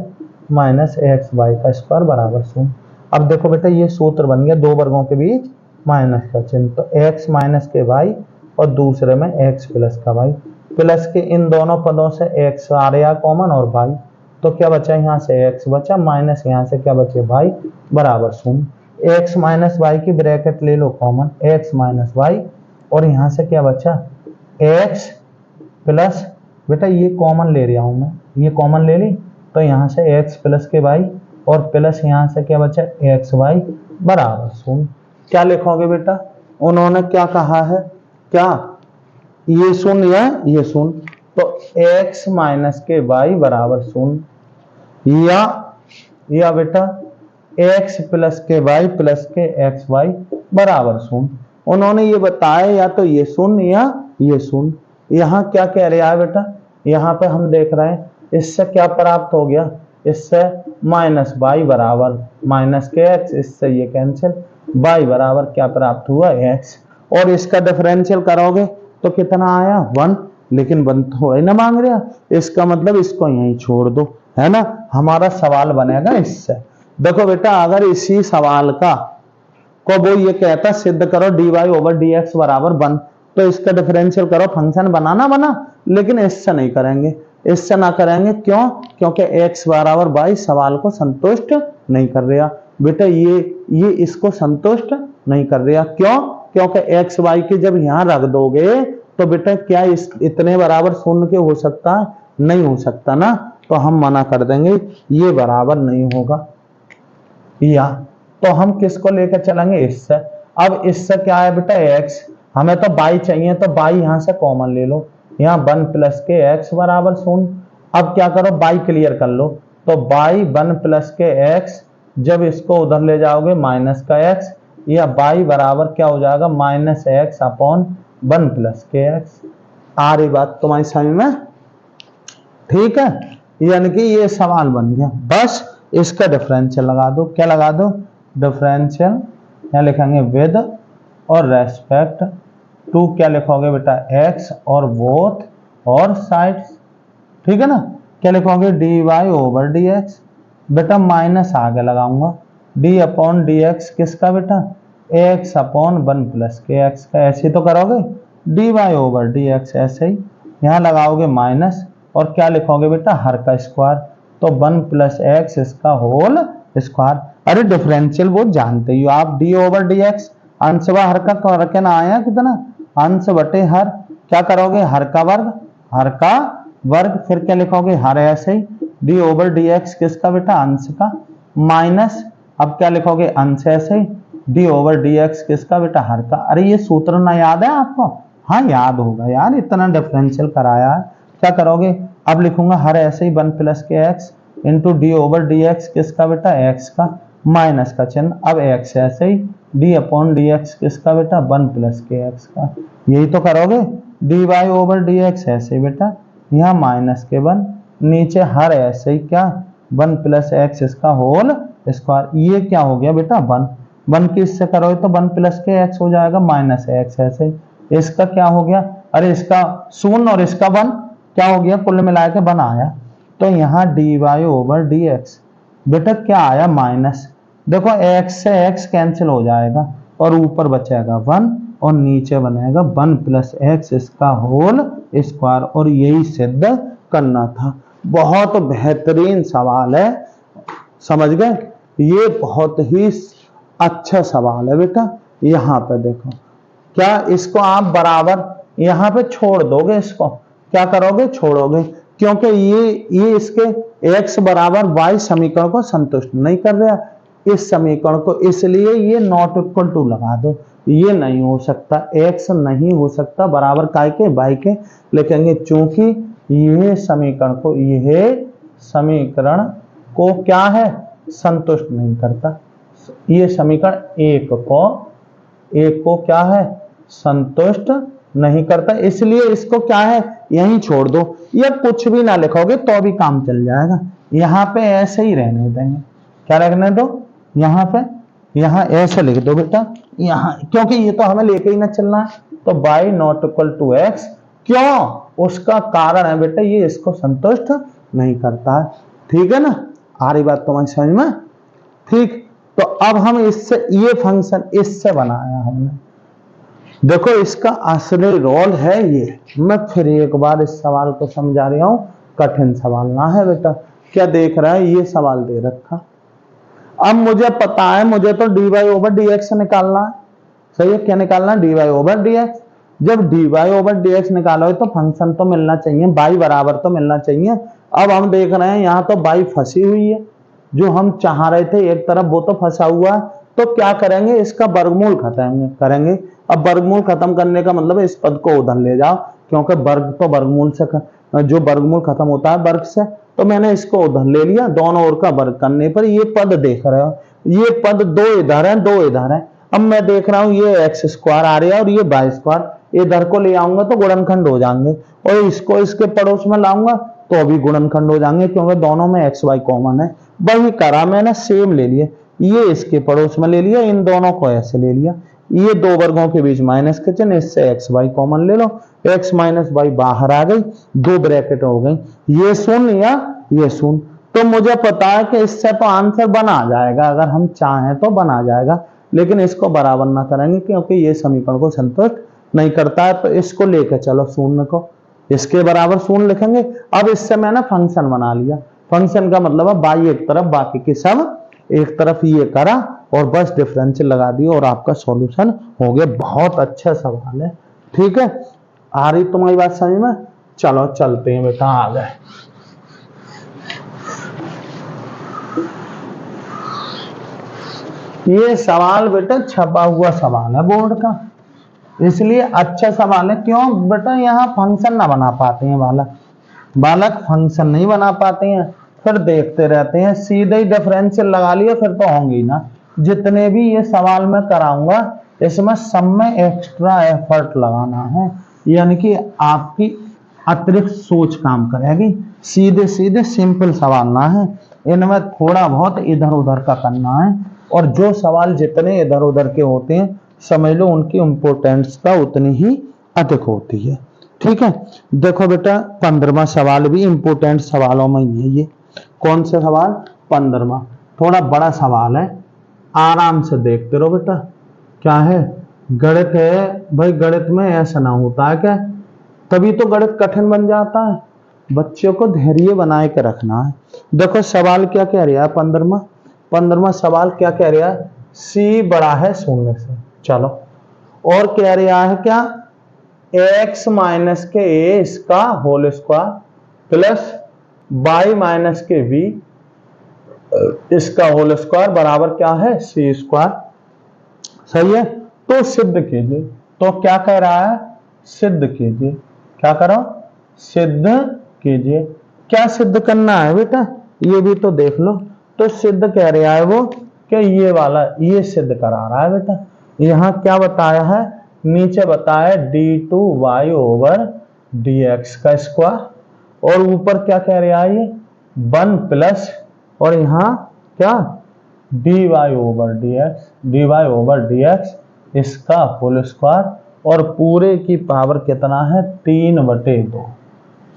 minus X Y का स्क्वायर बराबर 0। अब देखो बेटा ये सूत्र बन गया, दो वर्गों के बीच माइनस का चिन्ह, तो x माइनस के वाई और दूसरे में x प्लस का वाई, प्लस के इन दोनों पदों से x आ रहा कॉमन और वाई, तो क्या बचा यहाँ से x बचा, माइनस यहाँ से क्या बचे वाई बराबर 0। x माइनस वाई की ब्रैकेट ले लो कॉमन, x माइनस वाई, और यहाँ से क्या बचा x प्लस, बेटा ये कॉमन ले रहा हूं मैं, ये कॉमन ले ली, तो यहाँ से x प्लस के वाई और प्लस यहाँ से क्या बचा एक्स वाई बराबर 0। क्या लिखोगे बेटा, उन्होंने क्या कहा है, क्या ये 0 या ये 0, तो x माइनस के वाई बराबर 0, या बेटा x प्लस के वाई प्लस के एक्स वाई बराबर 0। उन्होंने ये बताया या तो ये 0 या ये 0। यहाँ क्या कह रहा है बेटा, यहाँ पे हम देख रहे हैं इससे क्या प्राप्त हो गया, इससे माइनस वाई बराबर माइनस के एक्स, इससे ये कैंसिल, वाई बराबर क्या प्राप्त हुआ एक्स, और इसका डिफरेंशियल करोगे तो कितना आया 1, लेकिन 1 थोड़ा ना मांग रहा, इसका मतलब इसको यहीं छोड़ दो, है ना, हमारा सवाल बनेगा इससे। देखो बेटा अगर इसी सवाल का को वो ये कहता सिद्ध करो dy ओवर dx बराबर 1, तो इसका डिफरेंशियल करो, फंक्शन बना, लेकिन इससे नहीं करेंगे, इससे ना करेंगे। क्यों? क्योंकि x बराबर y सवाल को संतुष्ट नहीं कर रहा बेटा, ये इसको संतुष्ट नहीं कर रहा। क्यों? क्योंकि x y की जब यहां रख दोगे तो बेटा क्या इतने बराबर शून्य के हो सकता है? नहीं हो सकता ना, तो हम मना कर देंगे, ये बराबर नहीं होगा। या तो हम किसको लेकर चलेंगे? इससे। अब इससे क्या है बेटा? x, हमें तो y चाहिए, तो y यहां से कॉमन ले लो, यहाँ 1 प्लस के x बराबर 0। अब क्या करो? y क्लियर कर लो, तो y 1 प्लस के x, जब इसको उधर ले जाओगे माइनस का x, या y बराबर क्या हो जाएगा? माइनस x अपॉन 1 प्लस के x। आ रही बात तुम्हारी समझ में? ठीक है, यानी कि ये सवाल बन गया। बस इसका डिफरेंशियल लगा दो। क्या लगा दो? डिफरेंशियल यहाँ लिखेंगे विद और रेस्पेक्ट टू, क्या लिखोगे बेटा? x और बोथ और साइड्स। ठीक है ना? क्या लिखोगे? dy ओवर dx, बेटा माइनस आगे लगाऊंगा, d अपॉन dx किसका बेटा? x अपॉन 1 प्लस के x का। ऐसे तो करोगे, dy ओवर dx, ऐसे ही यहाँ लगाओगे माइनस, और क्या लिखोगे बेटा? हर का स्क्वायर, तो 1 प्लस एक्स इसका होल स्क्वायर। अरे डिफरेंशियल वो जानते ही हो आप, डी ओवर डी एक्स, अंश व हर का करके ना आया कितना? अंश बटे हर। क्या करोगे? हर का वर्ग, फिर क्या लिखोगे? हर, ऐसे ही डी ओवर डी एक्स किसका बेटा? अंश का, माइनस, अब क्या लिखोगे? अंश, ऐसे ही डी ओवर डी एक्स किसका बेटा? हर का। अरे ये सूत्र ना याद है आपको? हाँ याद होगा यार, इतना डिफरेंशियल कराया है। क्या करोगे? अब लिखूंगा हर, ऐसे ही 1 प्लस के x into D over D x किसका बेटा? एक्स का, माइनस का चिन्ह, अब एक्स ऐसे ही डी अपॉन डी एक्स किसका बेटा? 1 प्लस के एक्स का। यही तो करोगे, D Y over D x ऐसे बेटा, यहाँ माइनस के 1, नीचे हर ऐसे ही क्या? 1 प्लस एक्स इसका होल स्क्वायर। ये क्या हो गया बेटा? 1 की इससे करोगे तो 1 प्लस के एक्स हो जाएगा, माइनस एक्स ऐसे ही। इसका क्या हो गया? अरे इसका 0 और इसका 1 क्या हो गया? कुल मिला के 1 आया, तो यहाँ D Y over D x बेटा क्या आया? माइनस। देखो x से x कैंसिल हो जाएगा और ऊपर बचेगा 1 और नीचे बनेगा 1 प्लस एक्स इसका होल स्क्वायर, और यही सिद्ध करना था। बहुत बेहतरीन सवाल है, समझ गए? ये बहुत ही अच्छा सवाल है बेटा। यहाँ पे देखो, क्या इसको आप बराबर यहाँ पे छोड़ दोगे? इसको क्या करोगे? छोड़ोगे, क्योंकि ये इसके x बराबर y समीकरण को संतुष्ट नहीं कर रहा, इस समीकरण को, इसलिए ये नॉट इक्वल टू लगा दो। ये नहीं हो सकता, x नहीं हो सकता बराबर काय के? y के लिखेंगे, चूंकि यह समीकरण को क्या है? संतुष्ट नहीं करता। ये समीकरण एक को क्या है? संतुष्ट नहीं करता, इसलिए इसको क्या है? यहीं छोड़ दो, या कुछ भी ना लिखोगे तो भी काम चल जाएगा। यहाँ पे ऐसे ही रहने देंगे। क्या रखने दो? यहाँ पे, यहाँ ऐसे लिख दो बेटा, यहाँ, क्योंकि ये तो हमें लेके ही ना चलना है, तो y not equal to X. क्यों? उसका कारण है बेटा, ये इसको संतुष्ट नहीं करता है। ठीक है ना? आ रही बात तुम्हारी समझ में? ठीक, तो अब हम इससे, ये फंक्शन इससे बनाया हमने, देखो इसका असली रोल है ये। मैं फिर एक बार इस सवाल को समझा रहा हूं, कठिन सवाल ना है बेटा। क्या देख रहा है? ये सवाल दे रखा, अब मुझे पता है, मुझे तो dy ओवर dx निकालना है। सही है? क्या निकालना है? dy over dx। जब dy ओवर dx निकालोगे तो फंक्शन तो मिलना चाहिए, y बराबर तो मिलना चाहिए। अब हम देख रहे हैं यहाँ तो y फंसी हुई है, जो हम चाह रहे थे एक तरफ वो तो फंसा हुआ है, तो क्या करेंगे? इसका वर्गमूल खत्म करेंगे। अब वर्गमूल खत्म करने का मतलब है इस पद को उधर ले जाओ, क्योंकि वर्ग तो वर्गमूल से, जो वर्गमूल खत्म होता है वर्ग से, तो मैंने इसको उधर ले लिया। दोनों ओर का वर्ग करने पर ये पद देख रहे हो, ये पद 2 इधर है, 2 इधर है। अब मैं देख रहा हूं ये एक्स स्क्वायर आ रहा है और ये वाई स्क्वायर, इधर को ले आऊंगा तो गुणनखंड हो जाएंगे, और इसको इसके पड़ोस में लाऊंगा तो अभी गुणनखंड हो जाएंगे, क्योंकि दोनों में एक्स वाई कॉमन है। वही करा मैंने, सेम ले लिया, ये इसके पड़ोस में ले लिया, इन दोनों को ऐसे ले लिया, ये दो वर्गों के बीच माइनस के चिन्ह, इससे एक्स वाई कॉमन ले लो, एक्स माइनस वाई बाहर आ गई, 2 ब्रैकेट हो गई, ये शून्य या ये शून्य। तो मुझे पता है कि इससे तो आंसर बना जाएगा, अगर हम चाहें तो बना जाएगा, लेकिन इसको बराबर ना करेंगे क्योंकि ये समीकरण को संतुष्ट नहीं करता है। तो इसको लेकर चलो शून्य को, इसके बराबर शून्य लिखेंगे। अब इससे मैंने फंक्शन बना लिया। फंक्शन का मतलब है बाई एक तरफ, बाकी के सब एक तरफ ये करा और बस डिफरेंशियल लगा दिया और आपका सॉल्यूशन हो गया। बहुत अच्छा सवाल है, ठीक है। आ रही तुम्हारी बात समझ में? चलो चलते हैं बेटा आगे। ये सवाल बेटा छपा हुआ सवाल है बोर्ड का, इसलिए अच्छा सवाल है। क्यों बेटा? यहाँ फंक्शन ना बना पाते हैं बालक फंक्शन नहीं बना पाते हैं, फिर देखते रहते हैं। सीधे ही डिफरेंशियल लगा लिया फिर तो होंगे ही ना। जितने भी ये सवाल मैं कराऊंगा इसमें सब में एक्स्ट्रा एफर्ट लगाना है, यानी कि आपकी अतिरिक्त सोच काम करेगी। सीधे सीधे सिंपल सवाल ना है, इनमें थोड़ा बहुत इधर उधर का करना है। और जो सवाल जितने इधर उधर के होते हैं समझ लो उनकी इंपोर्टेंस का उतनी ही अधिक होती है, ठीक है। देखो बेटा 15वां सवाल भी इंपोर्टेंट सवालों में ही है। ये कौन सा सवाल? 15वां। थोड़ा बड़ा सवाल है, आराम से देखते रहो बेटा। क्या है? गणित है भाई, गणित में ऐसा ना होता है क्या, तभी तो गणित कठिन बन जाता है। बच्चों को धैर्य बनाए के रखना है। देखो सवाल क्या कह रहा है 15वां सवाल क्या कह रहा है? सी बड़ा है शून्य से। चलो, और कह रहा है क्या? x माइनस के a इसका whole square plus y minus के b इसका होल स्क्वायर बराबर क्या है? C square. सही है, तो सिद्ध कीजिए। तो क्या कह रहा है? सिद्ध कीजिए। क्या करो? सिद्ध कीजिए। क्या सिद्ध करना है बेटा? ये भी तो देख लो। तो सिद्ध कह रहा है वो कि ये वाला ये सिद्ध करा रहा है बेटा। यहाँ क्या बताया है? नीचे बताया d2y ओवर dx का स्क्वायर, और ऊपर क्या कह रहा है? ये 1 प्लस और यहाँ क्या dy ओवर dx इसका होल स्क्वायर, और पूरे की पावर कितना है? 3/2।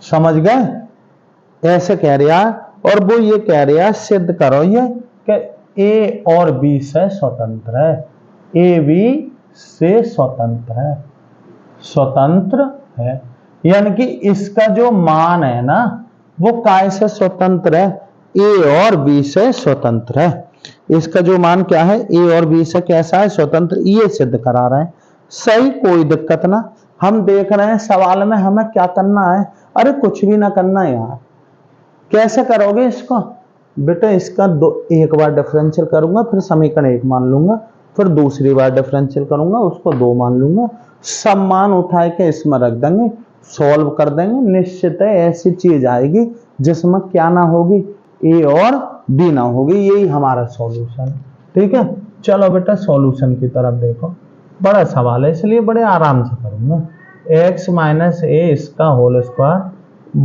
समझ गए? ऐसे कह रहा है। और वो ये कह रहा है सिद्ध करो ये कि a और b से स्वतंत्र है, a b से स्वतंत्र है, यानी कि इसका जो मान है ना वो काय से स्वतंत्र है? a और b से स्वतंत्र है। इसका जो मान क्या है? a और b से कैसा है? स्वतंत्र। ये सिद्ध करा रहे हैं। सही, कोई दिक्कत ना। हम देख रहे हैं सवाल में हमें क्या करना है। अरे कुछ भी ना करना यार। कैसे करोगे इसको बेटा? इसका एक बार डिफरेंशियल करूंगा, फिर समीकरण 1 मान लूंगा, फिर दूसरी बार डिफरेंशियल करूंगा, उसको 2 मान लूंगा, सब मान उठा के इसमें रख देंगे, सॉल्व कर देंगे। निश्चित है ऐसी चीज आएगी जिसमें क्या ना होगी? ए और बी ना होगी। यही हमारा सॉल्यूशन, ठीक है। चलो बेटा सॉल्यूशन की तरफ देखो। बड़ा सवाल है इसलिए बड़े आराम से करूंगा। x माइनस ए इसका होल स्क्वायर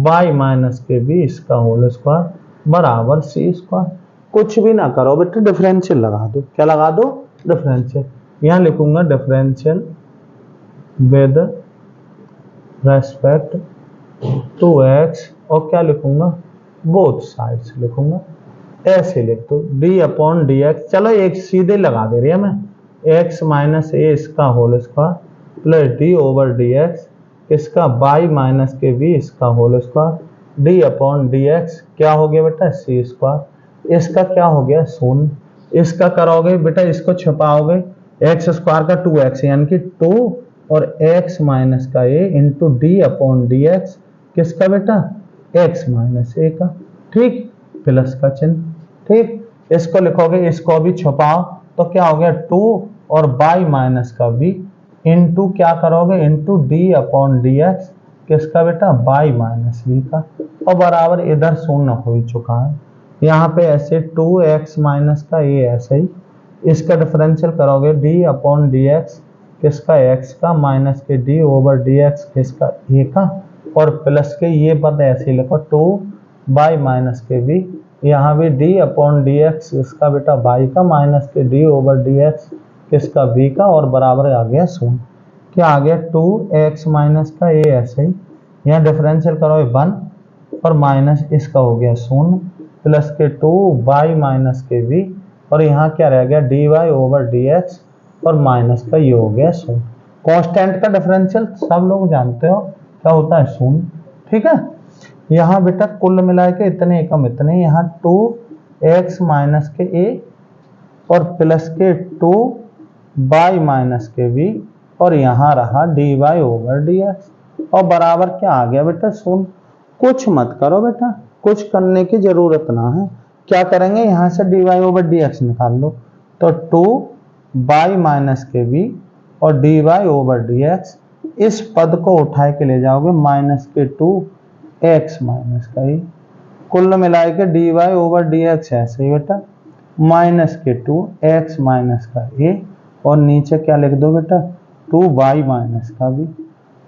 y माइनस के बी इसका होल स्क्वायर बराबर सी स्क्वायर। कुछ भी ना करो बेटा, डिफरेंशियल लगा दो। क्या लगा दो? डिफरेंशियल। यहां लिखूंगा differential with respect to x, और क्या लिखूंगा? बोथ साइड्स लिखूंगा। ऐसे लिख दो d/dx। चलो एक सीधे लगा दे रही है मैं, x माइनस ए इसका होल स्क्वायर प्लस d/dx इसका y माइनस के b इसका होल स्क्वायर d/dx क्या हो गया बेटा? सी स्क्वायर। इसका क्या हो गया? शून्य। इसका करोगे बेटा, इसको छिपाओगे, एक्स स्क्वायर का 2x यानी कि 2 और x माइनस का a इंटू d/dx किसका बेटा? x माइनस a का, ठीक, प्लस का चिन्ह, ठीक। इसको लिखोगे, इसको भी छुपाओ, तो क्या हो गया? 2 और y माइनस का b इंटू क्या करोगे? इंटू d/dx किसका बेटा? y माइनस b का, और बराबर इधर शून्य हो ही चुका है। यहाँ पे ऐसे 2x माइनस का a ऐसे ही, इसका डिफरेंशियल करोगे d/dx किसका? x का, माइनस के d/dx किसका? a का, और प्लस के ये पद ऐसे लिखो 2y माइनस के b, यहाँ भी d/dx इसका बेटा y का, माइनस के d/dx किसका? b का, और बराबर आ गया शून्य। क्या आ गया? 2x माइनस का a ऐसे ही, यहाँ डिफरेंशियल करो 1 और माइनस इसका हो गया शून्य, प्लस के 2y माइनस के b और यहाँ क्या रह गया dy ओवर dx और माइनस का ये हो गया शून्य। कांस्टेंट का डिफरेंशियल सब लोग जानते हो क्या होता है, शून्य। ठीक है, यहाँ बेटा कुल मिला के इतने एकम इतने, यहाँ 2x माइनस के a और प्लस के 2y माइनस के b और यहाँ रहा dy ओवर dx और बराबर क्या आ गया बेटा शून्य। कुछ मत करो बेटा, कुछ करने की जरूरत ना है। क्या करेंगे, यहाँ से dy ओवर dx निकाल लो तो 2y माइनस के b और dy ओवर dx, इस पद को उठा के ले जाओगे माइनस के 2x माइनस का a, कुल मिला के dy ओवर dx ऐसे ही बेटा माइनस के 2x माइनस का a और नीचे क्या लिख दो बेटा 2y माइनस का b,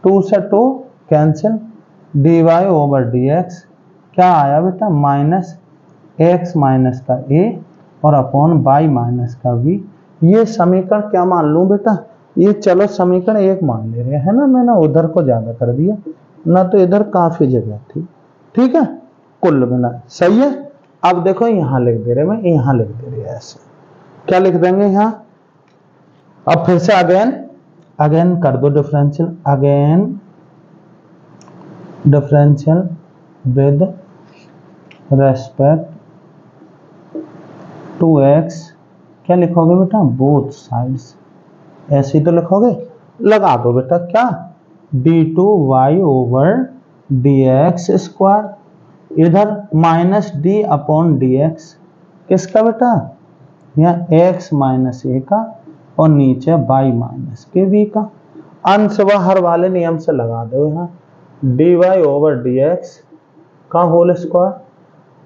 2 से 2 कैंसिल, dy ओवर dx क्या आया बेटा माइनस x माइनस का a और अपॉन y माइनस का b। ये समीकरण क्या मान लूं बेटा, ये चलो समीकरण 1 मान ले रहे हैं ना, मैंने उधर को ज्यादा कर दिया ना, तो इधर काफी जगह थी। ठीक है, कुल मिला सही है। अब देखो यहाँ लिख दे रहे, मैं यहाँ लिख दे रहे ऐसे, क्या लिख देंगे यहाँ, अब फिर से अगेन कर दो differential, again differential with respect to x, क्या लिखोगे बेटा बोथ साइड्स, ऐसे ही तो लिखोगे। लगा दो बेटा क्या d2y ओवर dx स्क्वायर, इधर माइनस d अपॉन dx किसका बेटा, यहाँ x माइनस a का और नीचे y माइनस के b का। अंश व हर वाले नियम से लगा दो, यहाँ dy ओवर dx का होल स्क्वायर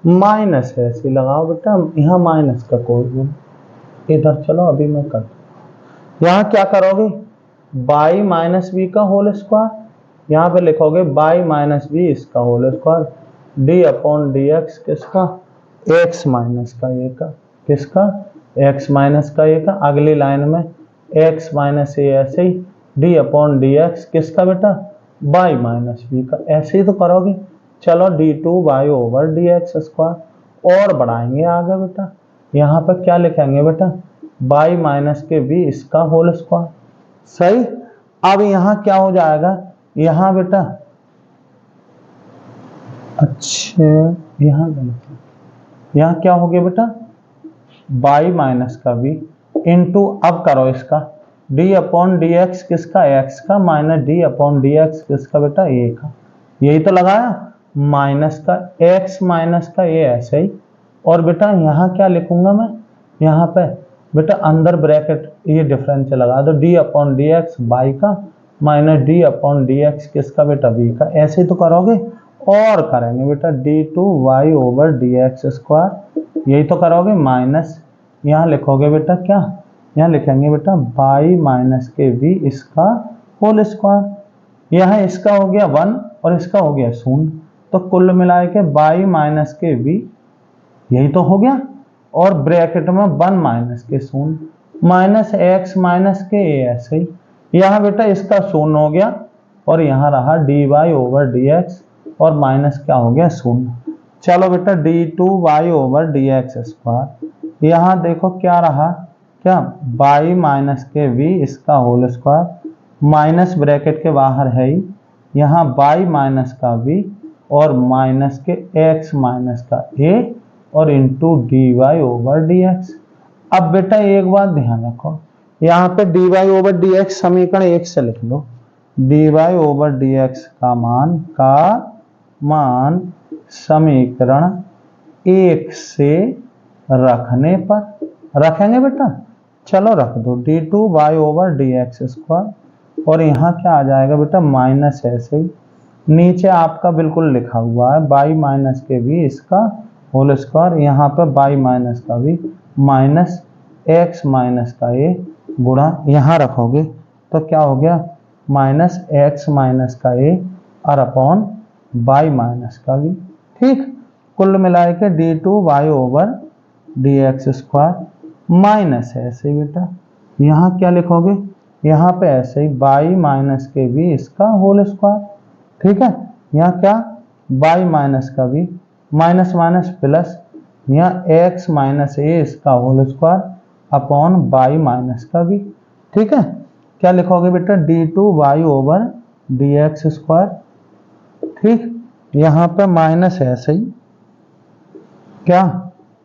माइनस है, ऐसे लगाओ बेटा, यहाँ माइनस का कोई गुण, इधर चलो अभी मैं कर, यहाँ क्या करोगे y माइनस बी का होल स्क्वायर, यहाँ पे लिखोगे y माइनस बी इसका whole square, d upon dx किसका x माइनस का a का, किसका x माइनस का a का। अगली लाइन में x माइनस a ऐसे ही, d अपॉन dx किसका बेटा y माइनस बी का, ऐसे ही तो करोगे। चलो d2y ओवर dx स्क्वायर और बढ़ाएंगे आगे बेटा, यहाँ पर क्या लिखेंगे बेटा y माइनस के b इसका होल स्क्वायर, सही। अब यहाँ क्या हो जाएगा, यहाँ बेटा अच्छा यहाँ गलत, यहाँ क्या हो गया बेटा y माइनस का b इंटू, अब करो इसका d अपॉन dx किसका x का माइनस d अपॉन dx किसका बेटा a का, यही तो लगाया माइनस का x माइनस का a ऐसे ही। और बेटा यहाँ क्या लिखूंगा मैं, यहाँ पे बेटा अंदर ब्रैकेट ये डिफरेंस लगा दो d अपॉन dx y का माइनस d अपॉन dx किसका बेटा b का, ऐसे ही तो करोगे। और करेंगे बेटा d2y ओवर dx स्क्वायर, यही तो करोगे माइनस, यहाँ लिखोगे बेटा क्या, यहाँ लिखेंगे बेटा y माइनस के b इसका होल स्क्वायर, यहाँ इसका हो गया 1 और इसका हो गया 0, तो कुल मिला के y माइनस के b यही तो हो गया, और ब्रैकेट में 1 माइनस के 0 माइनस x माइनस के a ऐसे ही, यहाँ बेटा इसका 0 हो गया और यहाँ रहा dy ओवर dx और माइनस क्या हो गया 0। चलो बेटा d2y ओवर dx स्क्वायर, यहाँ देखो क्या रहा, क्या y माइनस के v इसका होल स्क्वायर माइनस ब्रैकेट के बाहर है ही, यहाँ y माइनस का v और माइनस के x माइनस का a और इंटू dy ओवर dx। अब बेटा एक बात ध्यान रखो, यहाँ पे dy ओवर dx समीकरण 1 से लिख लो, dy ओवर dx का मान समीकरण 1 से रखने पर रखेंगे बेटा, चलो रख दो d2y ओवर dx स्क्वायर और यहाँ क्या आ जाएगा बेटा माइनस ऐसे ही, नीचे आपका बिल्कुल लिखा हुआ है y माइनस के भी इसका होल स्क्वायर, यहाँ पर y माइनस का भी माइनस x माइनस का a गुणा, यहाँ रखोगे तो क्या हो गया माइनस x माइनस का a और अपॉन y माइनस का भी। ठीक, कुल मिलाए के d2y over dx square minus है ऐसे ही बेटा, यहाँ क्या लिखोगे, यहाँ पे ऐसे ही y माइनस के भी इसका होल स्क्वायर। ठीक है, यहाँ क्या y माइनस का भी माइनस माइनस प्लस, यहाँ एक्स माइनस ए इसका whole square upon Y minus का भी। ठीक है, क्या लिखोगे बेटा, D two Y over D x square. ठीक, यहाँ पे माइनस है सही, क्या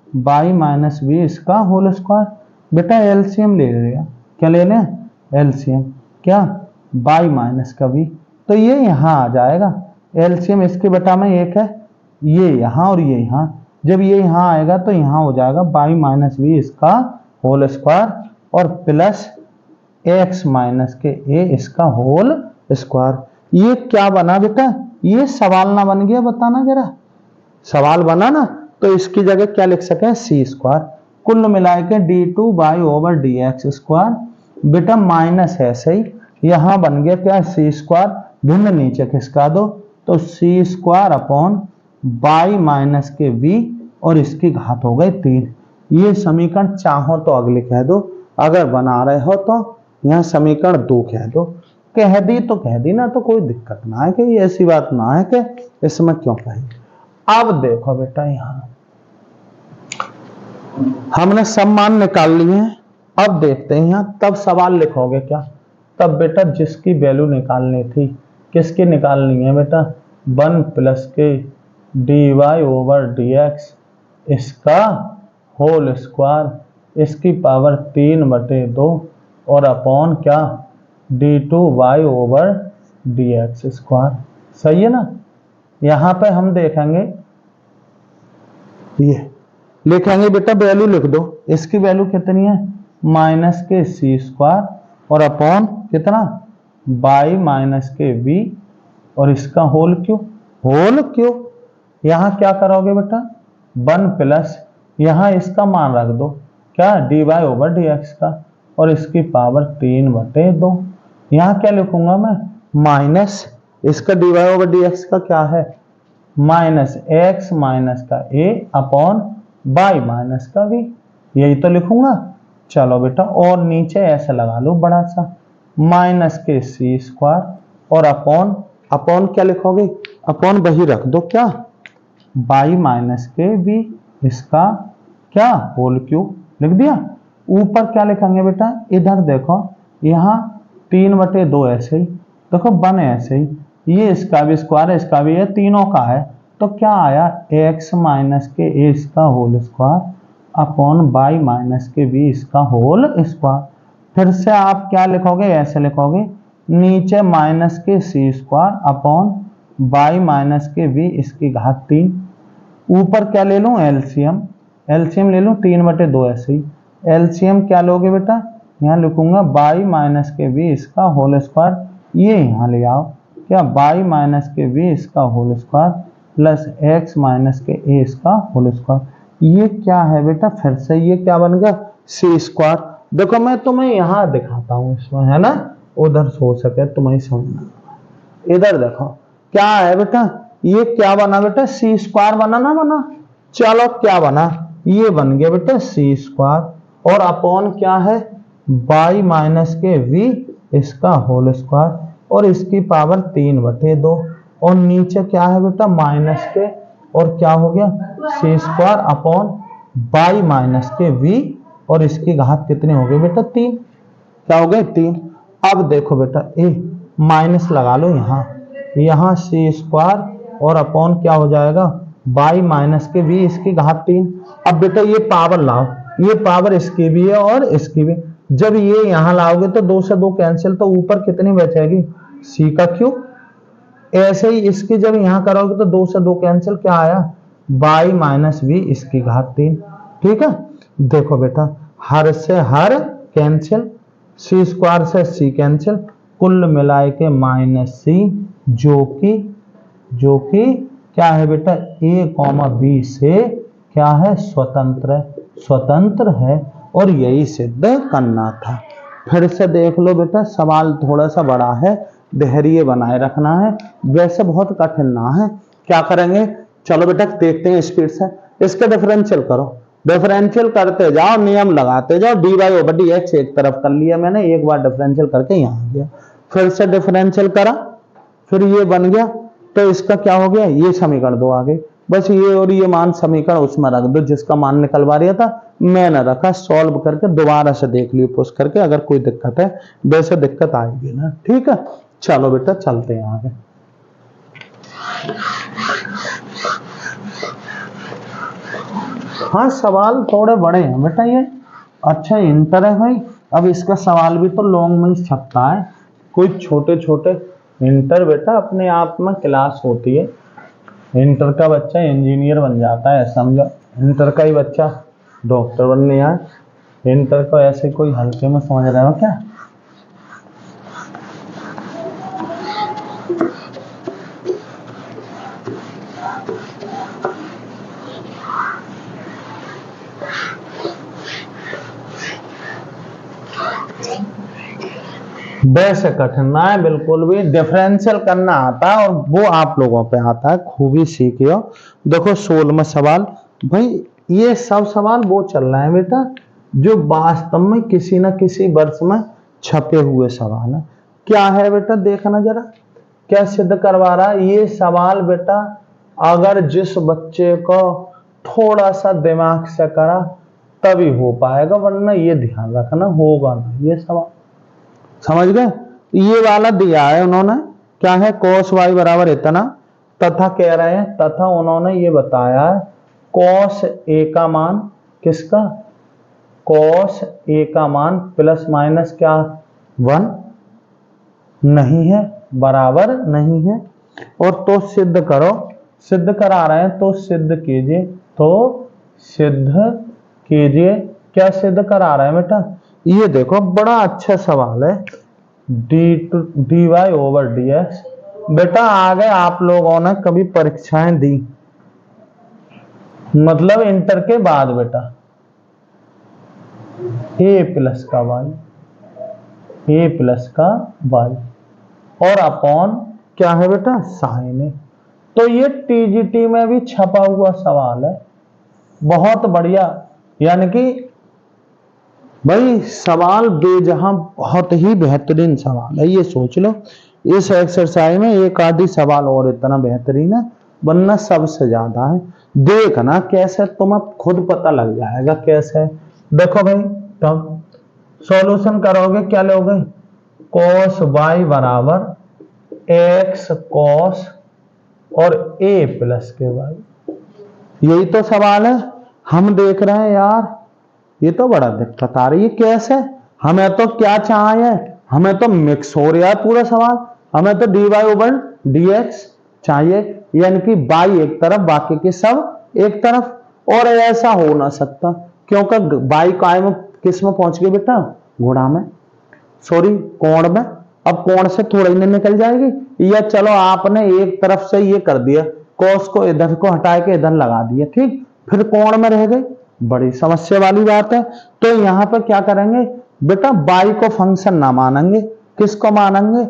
वाई माइनस बी इसका होल स्क्वायर। बेटा एलसीएम ले लिया, क्या ले लें, एलसीएम, क्या वाई माइनस का बी, तो ये यहाँ आ जाएगा। एलसीएम इसके बेटा में एक है, ये यहाँ और ये यहाँ, जब ये यहाँ आएगा तो यहाँ हो जाएगा वाई माइनस बी इसका होल स्क्वायर और प्लस एक्स माइनस के ए इसका होल स्क्वायर। ये क्या बना बेटा, ये सवाल ना बन गया, बताना जरा, सवाल बना ना, तो इसकी जगह क्या लिख सके, सी स्क्वायर। कुल मिला के D two Y over D x square, बेटा माइनस है सही, यहाँ बन गया क्या, सी स्क्वायर, भिन्न नीचे खिसका दो तो सी स्क्वायर अपॉन वाई माइनस के वी और इसकी घात हो गई 3। ये समीकरण चाहो तो अगले कह दो, अगर बना रहे हो तो यहाँ समीकरण 2 कह दो। कह दी तो कह दी ना, तो कोई दिक्कत ना है, कि ऐसी बात ना है कि इसमें क्यों कही। अब देखो बेटा, यहाँ हमने सब मान निकाल लिए हैं, अब देखते हैं यहाँ, तब सवाल लिखोगे क्या, तब बेटा जिसकी वैल्यू निकालनी थी, किसकी निकालनी है बेटा, 1 प्लस के D Y over D X इसका होल स्क्वायर इसकी पावर 3/2 और अपॉन क्या, D two Y over D x square. सही है ना। यहां पे हम देखेंगे, ये लिखेंगे बेटा, वैल्यू लिख दो, इसकी वैल्यू कितनी है, माइनस के सी स्क्वायर और अपॉन कितना, बाई माइनस के वी और इसका होल क्यू, होल क्यू। यहां क्या करोगे बेटा, 1 प्लस यहां इसका मान रख दो, क्या, D Y over D X का और इसकी पावर 3/2। यहां क्या लिखूंगा मैं, माइनस इसका D Y over D X का क्या है, माइनस एक्स माइनस का ए अपॉन बाई माइनस का भी, यही तो लिखूंगा। चलो बेटा, और नीचे ऐसे लगा लो बड़ा सा, माइनस के सी स्क्वायर और अपॉन, अपॉन क्या लिखोगे, अपॉन वही रख दो, क्या, बाई माइनस के बी इसका क्या, होल क्यूब लिख दिया। ऊपर क्या लिखेंगे बेटा, इधर देखो, यहाँ 3/2 ऐसे ही, देखो 1 ऐसे ही, ये इसका भी स्क्वायर है, इसका भी है, तीनों का है, तो क्या आया, एक्स माइनस के ए इसका whole square upon Y minus के बी इसका होल स्क्वायर। फिर से आप क्या लिखोगे, ऐसे लिखोगे, नीचे माइनस के सी स्क्वायर अपॉन बाई माइनस के बी इसकी घात 3। ऊपर क्या ले लूं, एलसीएम, एलसीएम ले लूं 3/2 ऐसे ही, एलसीएम क्या लोगे बेटा, यहाँ लिखूंगा बाई माइनस के बी इसका होल स्क्वायर, ये यहाँ ले आओ, क्या, बाई माइनस के बी इसका whole square plus X minus के ए इसका होल स्क्वायर। ये क्या है बेटा, फिर से ये क्या बन गया, सी स्क्वायर। देखो मैं तुम्हें यहाँ दिखाता हूँ इसमें, है ना, उधर सो सके तुम्हें समझना। इधर देखो क्या है बेटा, ये क्या बना बेटा, सी स्क्वायर बना ना, बना, चलो क्या बना, ये बन गया बेटा सी स्क्वायर और अपॉन क्या है, बाई माइनस के वी इसका होल स्क्वायर और इसकी पावर 3/2 और नीचे क्या है बेटा, माइनस के और क्या हो गया, सी स्क्वायर अपॉन बाई माइनस के वी और इसकी घात कितनी हो गई बेटा, 3। क्या हो गए, 3। अब देखो बेटा, ए माइनस लगा लो यहाँ सी स्क्वायर और अपॉन क्या हो जाएगा, बाई माइनस के वी इसकी घात 3। अब बेटा ये पावर लाओ, ये पावर इसकी भी है और इसकी भी, जब ये यहां लाओगे तो 2 से 2 कैंसिल, तो ऊपर कितनी बचेगी, सी का क्यूब। ऐसे ही इसकी जब यहां करोगे तो 2 से 2 कैंसिल, क्या आया, बाई माइनस वी इसकी घात 3। ठीक है, देखो बेटा, हर से हर कैंसिल, सी स्क्वायर से सी कैंसिल, कुल मिलाए के माइनस सी, जो कि क्या है बेटा, ए कॉमा बी से क्या है, स्वतंत्र है और यही सिद्ध करना था। फिर से देख लो बेटा, सवाल थोड़ा सा बड़ा है, धैर्य बनाए रखना है, वैसे बहुत कठिन ना है। क्या करेंगे, चलो बेटा देखते हैं स्पीड से। इसके डिफरेंशियल करो, डिफरेंशियल करते जाओ, नियम लगाते जाओ, D Y over D X एक तरफ कर लिया मैंने, एक बार डिफरेंशियल करके यहाँ गया, फिर से डिफरेंशियल करा, फिर ये बन गया, तो इसका क्या हो गया, ये समीकरण 2 आ गई। बस ये और ये मान समीकरण उसमें रख दो जिसका मान निकलवा रहा था, मैंने रखा, सॉल्व करके दोबारा से देख लियो पुश करके, अगर कोई दिक्कत है, वैसे दिक्कत आएगी ना। ठीक है, चलो बेटा चलते हैं आगे। हाँ सवाल थोड़े बड़े हैं बेटा ये, अच्छा इंटर है भाई। अब इसका सवाल भी तो लॉन्ग में ही छपता है, कोई छोटे छोटे इंटर बेटा अपने आप में क्लास होती है। इंटर का बच्चा इंजीनियर बन जाता है समझो, इंटर का ही बच्चा डॉक्टर बनने आए, इंटर को ऐसे कोई हल्के में समझ रहे हो क्या? वैसे कठिन ना है बिल्कुल भी, डिफरेंशियल करना आता है और वो आप लोगों पे आता है, खूबी सीखियो। देखो 16वां सवाल भाई, ये सब सवाल वो चल रहे हैं बेटा जो वास्तव में किसी न किसी वर्ष में छपे हुए सवाल है। क्या है बेटा देखना जरा, क्या सिद्ध करवा रहा है ये सवाल बेटा, अगर जिस बच्चे को थोड़ा सा दिमाग से करा तभी हो पाएगा, वरना ये ध्यान रखना होगा ना ये सवाल। समझ गए? ये वाला दिया है उन्होंने, क्या है cos y बराबर इतना, तथा कह रहे हैं, तथा उन्होंने ये बताया है cos a का मान, किसका? cos a का मान प्लस माइनस क्या 1 नहीं है, बराबर नहीं है। और तो सिद्ध करो, सिद्ध करा रहे हैं तो सिद्ध कीजिए, तो सिद्ध कीजिए। क्या सिद्ध करा रहे हैं बेटा? ये देखो बड़ा अच्छा सवाल है, D Y over D x. बेटा आगे आप लोगों ने कभी परीक्षाएं दी, मतलब इंटर के बाद बेटा, ए प्लस का वाई, ए प्लस का वाई और अपॉन क्या है बेटा साइन ए। तो ये टीजीटी में भी छपा हुआ सवाल है, बहुत बढ़िया। यानी कि भाई सवाल बेजहां बहुत ही बेहतरीन सवाल है, ये सोच लो। इस एक्सरसाइज में एक आधी सवाल और इतना बेहतरीन है, वरना सबसे ज्यादा है। देखना कैसे, तुम्हें खुद पता लग जाएगा कैसे। देखो भाई तब सॉल्यूशन करोगे क्या लोगे, cos y बराबर x cos और a प्लस के वाई, यही तो सवाल है। हम देख रहे हैं यार ये तो बड़ा दिक्कत आ रही है, कैसे? हमें तो क्या चाहिए, हमें तो मिक्स हो रहा है पूरा सवाल, हमें तो dy ओवर dx चाहिए, यानी कि y एक तरफ बाकी के सब एक तरफ। और ऐसा हो ना सकता, क्योंकि y काय में किस में पहुंच गई बेटा, गुणा में, सॉरी कोण में। अब कोण से थोड़ा ही निकल जाएगी, या चलो आपने एक तरफ से ये कर दिया, cos को इधर को हटा के इधर लगा दिया, ठीक, फिर कोण में रह गई, बड़ी समस्या वाली बात है। तो यहां पर क्या करेंगे बेटा, y को फंक्शन ना मानेंगे, किसको मानेंगे,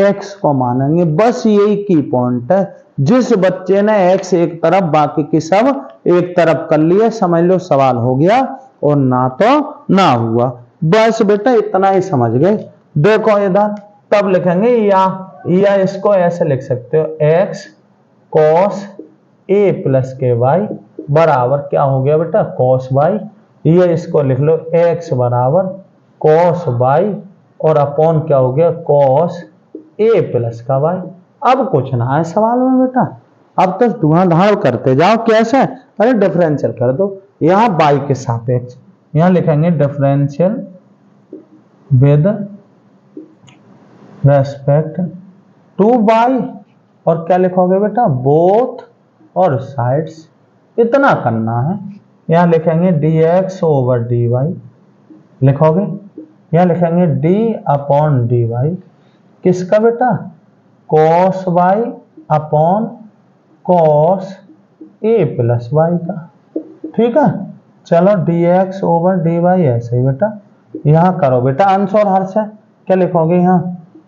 x को मानेंगे। बस यही की पॉइंट है, जिस बच्चे ने x एक तरफ बाकी की सब एक तरफ कर लिए, समझ लो सवाल हो गया, और ना तो ना हुआ। बस बेटा इतना ही समझ गए। देखो इधर तब लिखेंगे, या इसको ऐसे लिख सकते हो, x cos a प्लस के वाई बराबर क्या हो गया बेटा, cos y। ये इसको लिख लो x बराबर cos y और अपॉन क्या हो गया, cos a प्लस का y। अब कुछ ना है सवाल में बेटा, अब तक धुआंधार करते जाओ। कैसे? अरे डिफरेंशियल कर दो, यहां y के सापेक्ष, यहां लिखेंगे differential with respect to y, और क्या लिखोगे बेटा, बोथ और साइड्स। इतना करना है। यहां लिखेंगे dx ओवर dy, लिखोगे, यहां लिखेंगे d अपॉन dy, किसका बेटा, cos y upon cos a plus y का, ठीक है। चलो dx ओवर dy ऐसे ही बेटा, यहां करो बेटा अंश और हर से, क्या लिखोगे, यहां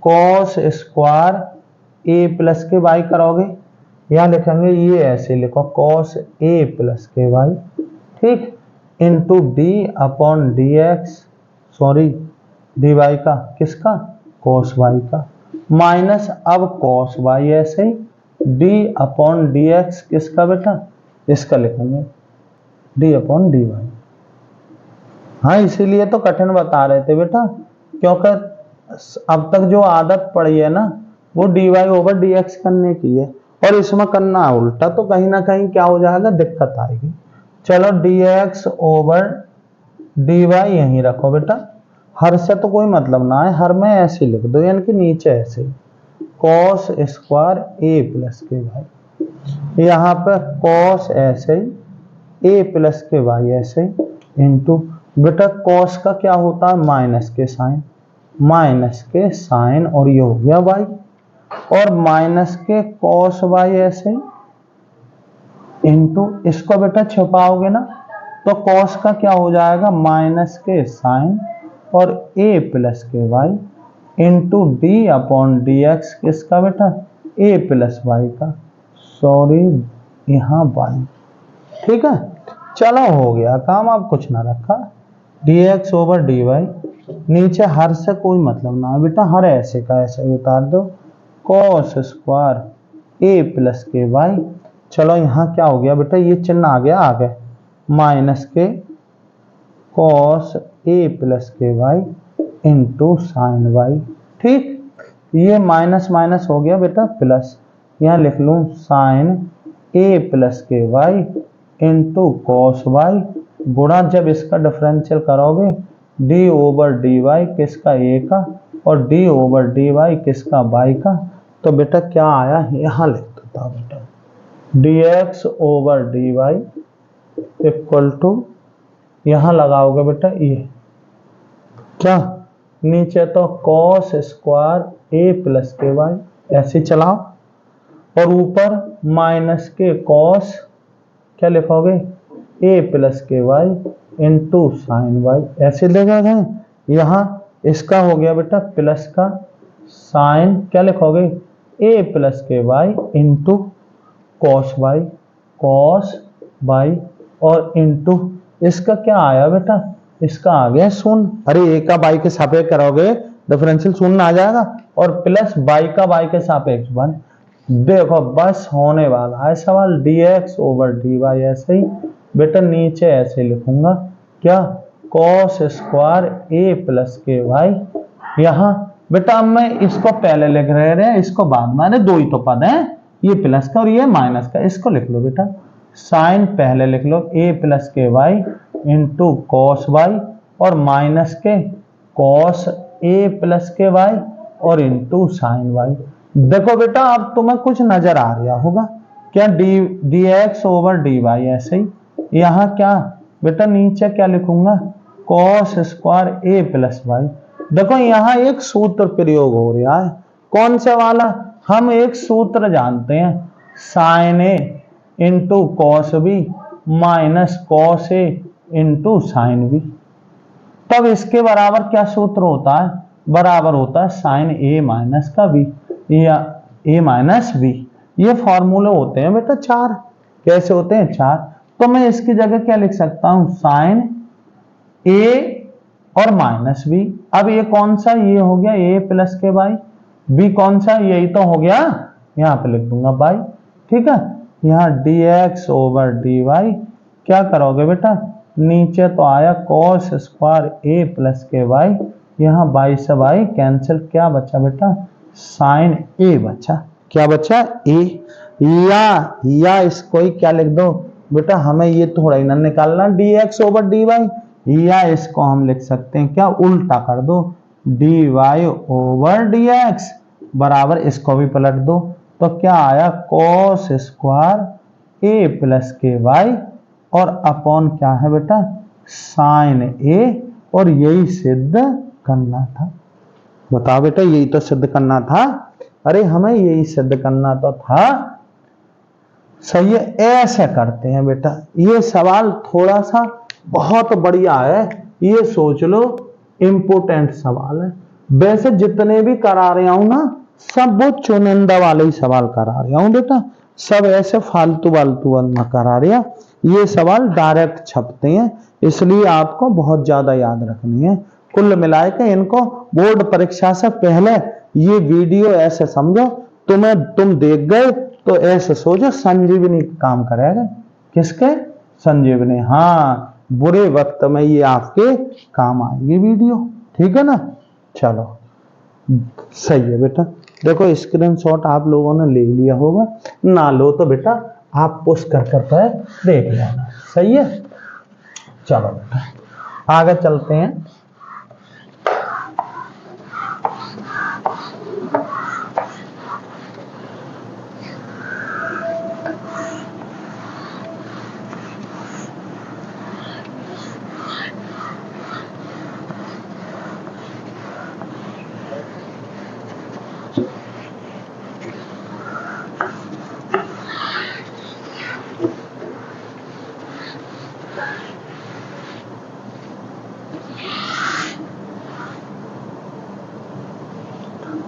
cos स्क्वायर a प्लस के y करोगे, यहां लिखेंगे ये ऐसे लिखो cos a प्लस के वाई, ठीक, into d upon dx, sorry dy का, किसका, cos y का, माइनस अब cos y ऐसे ही d अपॉन dx, किसका बेटा, इसका लिखेंगे d/dy। हाँ इसीलिए तो कठिन बता रहे थे बेटा, क्योंकि अब तक जो आदत पड़ी है ना वो dy/dx करने की है, और इसमें करना है उल्टा, तो कहीं ना कहीं क्या हो जाएगा, दिक्कत आएगी। चलो dx/dy यहीं रखो बेटा, हर से तो कोई मतलब ना है, हर में ऐसे लिख दो, यानी कि नीचे ऐसे cos स्क्वायर a प्लस के वाई, यहाँ पे cos ऐसे ही a प्लस के वाई ऐसे ही इंटू बेटा cos का क्या होता है, माइनस के साइन और ये हो गया y, और माइनस के cos y ऐसे ही इंटू इसको बेटा छुपाओगे ना तो cos का क्या हो जाएगा, माइनस के साइन और a प्लस के वाई इंटू d/dx किसका बेटा, a प्लस वाई का, सॉरी यहाँ y, ठीक है। चलो हो गया काम, अब कुछ ना रखा, dx/dy, नीचे हर से कोई मतलब ना है बेटा, हर ऐसे का ऐसे ही उतार दो, cos स्क्वायर a प्लस के वाई। चलो यहाँ क्या हो गया बेटा, ये चिन्ह आ गया आगे, माइनस के cos a प्लस के वाई इंटू साइन वाई, ठीक। ये माइनस माइनस हो गया बेटा प्लस, यहाँ लिख लूँ साइन a प्लस के वाई इंटू कॉस वाई, गुणा जब इसका डिफरेंशियल करोगे d/dy किसका a का और d/dy किसका y का, तो बेटा क्या आया, यहाँ लिख देता बेटा dx/dy इक्वल टू, यहाँ लगाओगे बेटा ये क्या, नीचे तो cos स्क्वायर a प्लस के वाई ऐसे चलाओ, और ऊपर माइनस के cos क्या लिखोगे, a प्लस के वाई इंटू साइन वाई ऐसे लगा है। यहाँ इसका हो गया बेटा प्लस का साइन क्या लिखोगे, a प्लस के वाई इंटू कॉस वाई और इंटू इसका क्या आया बेटा, इसका आ गया शून्य, अरे a का y के सापेक्ष करोगे डिफरेंशियल शून्य आ जाएगा, और प्लस y का y के सापेक्ष 1। देखो बस होने वाला है सवाल, dx/dy ऐसे ही बेटा, नीचे ऐसे लिखूंगा क्या, cos स्क्वायर a प्लस के वाई, यहाँ बेटा अब मैं इसको पहले लिख रहे हैं, इसको बाद में, दो ही तो पद हैं, ये प्लस का और ये माइनस का, इसको लिख लो बेटा, साइन पहले लिख लो a प्लस के वाई इंटू कॉस वाई और माइनस के कॉस a प्लस के वाई और इंटू साइन वाई। देखो बेटा अब तुम्हें कुछ नजर आ रहा होगा क्या, dx/dy ऐसे ही, यहाँ क्या बेटा नीचे क्या लिखूंगा, cos square a plus Y. देखो यहाँ एक सूत्र प्रयोग हो रहा है, कौन सा वाला, हम एक सूत्र जानते हैं, sine a into cos B minus cos A into sine B. तब इसके बराबर क्या सूत्र होता है, बराबर होता है साइन ए माइनस का बी या ए माइनस बी। ये फॉर्मूले होते हैं बेटा चार, कैसे होते हैं चार, तो मैं इसकी जगह क्या लिख सकता हूं, साइन ए और माइनस बी। अब ये कौन सा, ये हो गया ए प्लस के बाई, बी कौन सा, यही तो हो गया, यहाँ पे लिख दूंगा बाई, ठीक है। यहाँ dx/dy क्या करोगे बेटा, नीचे तो आया cos स्क्वायर a प्लस के वाई, यहाँ बाई से बाई कैंसिल, क्या बचा बेटा, साइन a बचा, क्या बचा a, या इसको ही क्या लिख दो बेटा, हमें ये थोड़ा ही ना निकालना dx/dy, या इसको हम लिख सकते हैं क्या, उल्टा कर दो dy/dx बराबर, इसको भी पलट दो तो क्या आया, cos स्क्वायर a प्लस के वाई और अपॉन क्या है बेटा, साइन a, और यही सिद्ध करना था। बताओ बेटा यही तो सिद्ध करना था, अरे हमें यही सिद्ध करना तो था, सही है। ऐसे करते हैं बेटा, ये सवाल थोड़ा सा बहुत बढ़िया है, ये सोच लो इंपोर्टेंट सवाल है। वैसे जितने भी करा रहा हूं ना, सब वो चुनिंदा वाले ही सवाल करा रहा हूं बेटा, सब ऐसे फालतू वालतू करा रहा, ये सवाल डायरेक्ट छपते हैं, इसलिए आपको बहुत ज्यादा याद रखनी है। कुल मिलाकर इनको बोर्ड परीक्षा से पहले ये वीडियो ऐसे समझो, तुम देख गए तो ऐसे सोचो संजीवनी काम करेगा। किसके? संजीवनी। हाँ, बुरे वक्त में ये आपके काम आएगी वीडियो, ठीक है ना। चलो सही है बेटा। देखो स्क्रीनशॉट आप लोगों ने ले लिया होगा, ना लो तो बेटा आप पुश कर कर देख लेना, सही है। चलो बेटा आगे चलते हैं।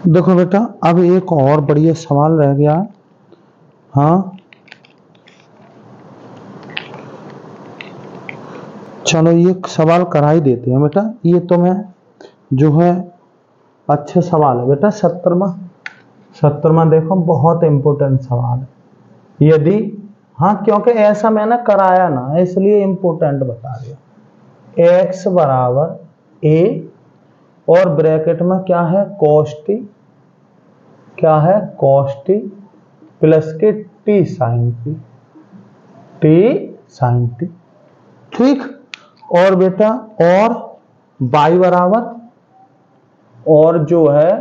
देखो बेटा अब एक और बढ़िया सवाल रह गया। हाँ चलो ये सवाल करा ही देते हैं बेटा। ये तो मैं जो है अच्छे सवाल है बेटा। 70वां देखो बहुत इंपॉर्टेंट सवाल है। यदि हाँ क्योंकि ऐसा मैंने कराया ना इसलिए इंपॉर्टेंट बता दिया। x बराबर a और ब्रैकेट में क्या है cos t, क्या है cos t प्लस के t sin t, ठीक। और बेटा और y बराबर, और जो है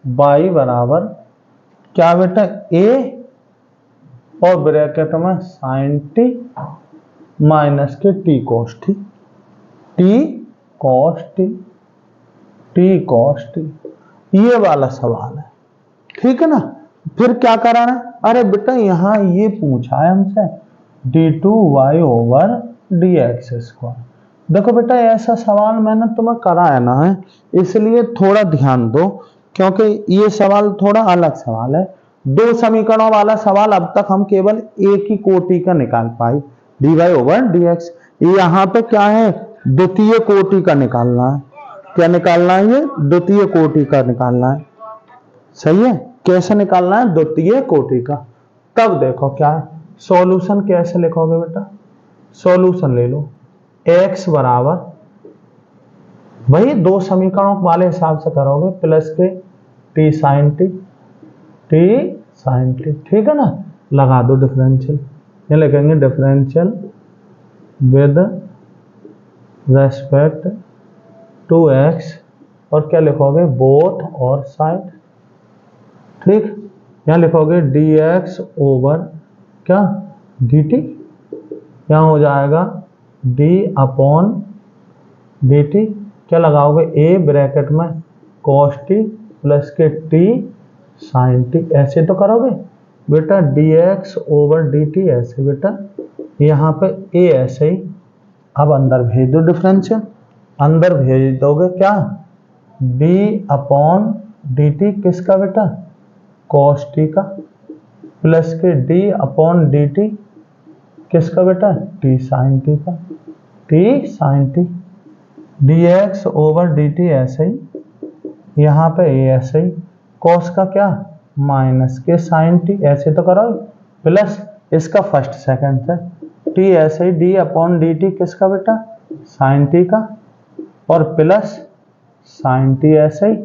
y बराबर क्या बेटा a और ब्रैकेट में sin t माइनस के t cos t, ये वाला सवाल है, ठीक है ना। फिर क्या कराना है? अरे बेटा यहां ये पूछा है हमसे d2y ओवर dx²। देखो बेटा ऐसा सवाल मैंने तुम्हें कराया ना है, इसलिए थोड़ा ध्यान दो क्योंकि ये सवाल थोड़ा अलग सवाल है। दो समीकरणों वाला सवाल अब तक हम केवल एक ही कोटि का निकाल पाए, dy ओवर dx। यहाँ पे क्या है द्वितीय कोटि का निकालना है। क्या निकालना है? ये द्वितीय कोटि का निकालना है, सही है। कैसे निकालना है? द्वितीय कोटि का। तब देखो क्या है सॉल्यूशन कैसे लिखोगे बेटा? सॉल्यूशन ले लो x बराबर वही दो समीकरणों वाले हिसाब से करोगे प्लस के t sin t, ठीक है ना। लगा दो डिफरेंशियल, ये लिखेंगे differential with respect to x और क्या लिखोगे बोथ और साइड, ठीक। यहां लिखोगे dx ओवर क्या dt, यहां हो जाएगा d अपॉन dt, क्या लगाओगे a ब्रैकेट में cos t प्लस के t sin t, ऐसे तो करोगे बेटा dx ओवर dt ऐसे बेटा, यहाँ पे a ऐसे ही। अब अंदर भेज दो डिफरेंशियल, अंदर भेज दोगे क्या d अपॉन dt किसका बेटा cos t का प्लस के d अपॉन dt किसका बेटा t sin t का, dx ओवर dt ऐसे ही, यहाँ पे a ऐसे ही, cos का क्या माइनस के sin t ऐसे तो करो प्लस इसका फर्स्ट सेकंड से t ऐसे ही d अपॉन dt किसका बेटा sin t का और प्लस sin t ऐसे ही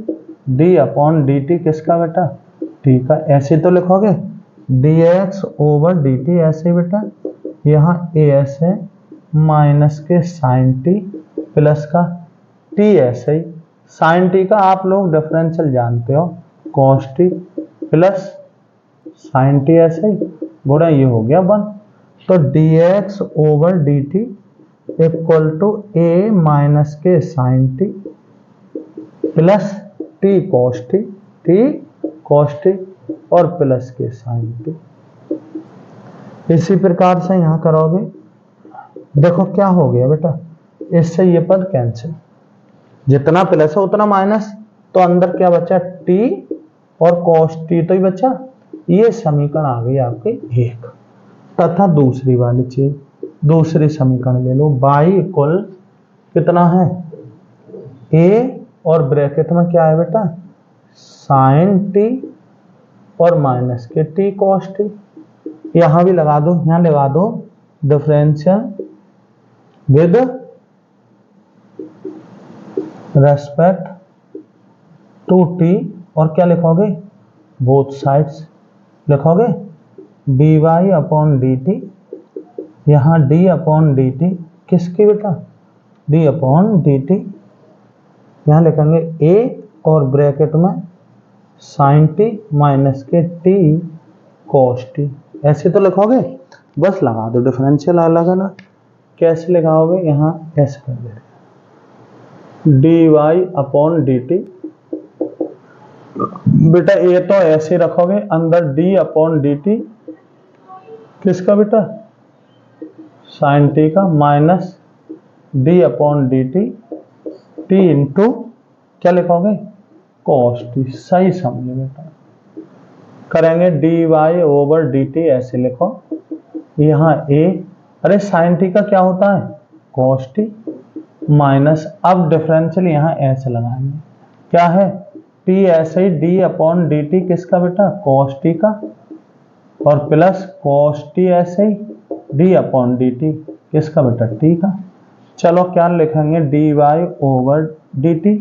d अपॉन dt किसका बेटा t का, ऐसे तो लिखोगे dx ओवर dt ऐसे बेटा, यहाँ a ऐसे माइनस के sin t प्लस का t ऐसे ही, sin t का आप लोग डिफरेंशियल जानते हो cos t plus sin t ऐसे ही गुणा ये हो गया 1। तो dx over dt equal to a minus के sin t plus t cos t और प्लस के sin t। इसी प्रकार से यहां करोगे, देखो क्या हो गया बेटा, इससे ये पद कैंसिल, जितना प्लस है उतना माइनस, तो अंदर क्या बचा t और cos t तो ही बचा। ये समीकरण आ गई आपके एक। तथा दूसरी वाली चीज, दूसरी समीकरण ले लो y इक्वल कितना है a और ब्रैकेट में क्या है बेटा sin t और माइनस के t cos t, यहां भी लगा दो, यहां लगा दो differential with respect to T, और क्या लिखोगे, बोथ साइड्स लिखोगे dy अपॉन डी टी, यहां d अपॉन डी टी किसकी बेटा, d अपॉन डी टी, यहां लिखेंगे a और ब्रैकेट में साइन टी माइनस के टी कॉस टी, ऐसे तो लिखोगे, बस लगा दो डिफरेंशियल अलग अलग। कैसे लगाओगे, यहाँ ऐसे कर दे dy अपॉन डी टी, बेटा ये तो ऐसे रखोगे, अंदर d अपॉन डी टी किसका बेटा, साइन टी का, minus d upon D T, T into क्या लिखोगे, कॉस टी। सही समझे बेटा, करेंगे dy ओवर डी टी, ऐसे लिखो, यहाँ a, अरे साइन टी का क्या होता है, कॉस टी, माइनस, अब डिफरेंशियल यहाँ ऐसे लगाएंगे, क्या है, t ऐसे ही d अपॉन डी टी किसका बेटा, कॉस टी का, और प्लस कॉस टी ऐसे ही d अपॉन डी टी किसका बेटा, t का। चलो क्या लिखेंगे, dy over D T,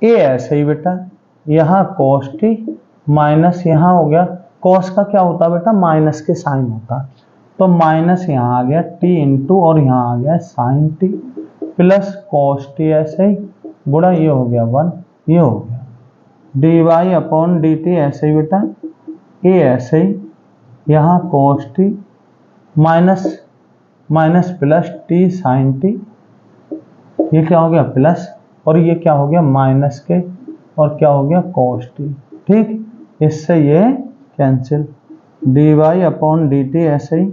a ऐसे ही बेटा, यहाँ कॉस टी माइनस, यहाँ हो गया कॉस का क्या होता है बेटा, माइनस के साइन होता है, तो माइनस यहाँ आ गया t इंटू, और यहाँ आ गया sine T, plus cos T ऐसे ही गुणा, ये हो गया 1, ये हो गया dy अपॉन डी टी ऐसे ही बेटा, a ऐसे ही, यहाँ cos T minus minus plus T sine T, ये क्या हो गया प्लस, और ये क्या हो गया माइनस के, और क्या हो गया कॉस टी, ठीक, इससे ये cancel, dy upon D T ऐसे ही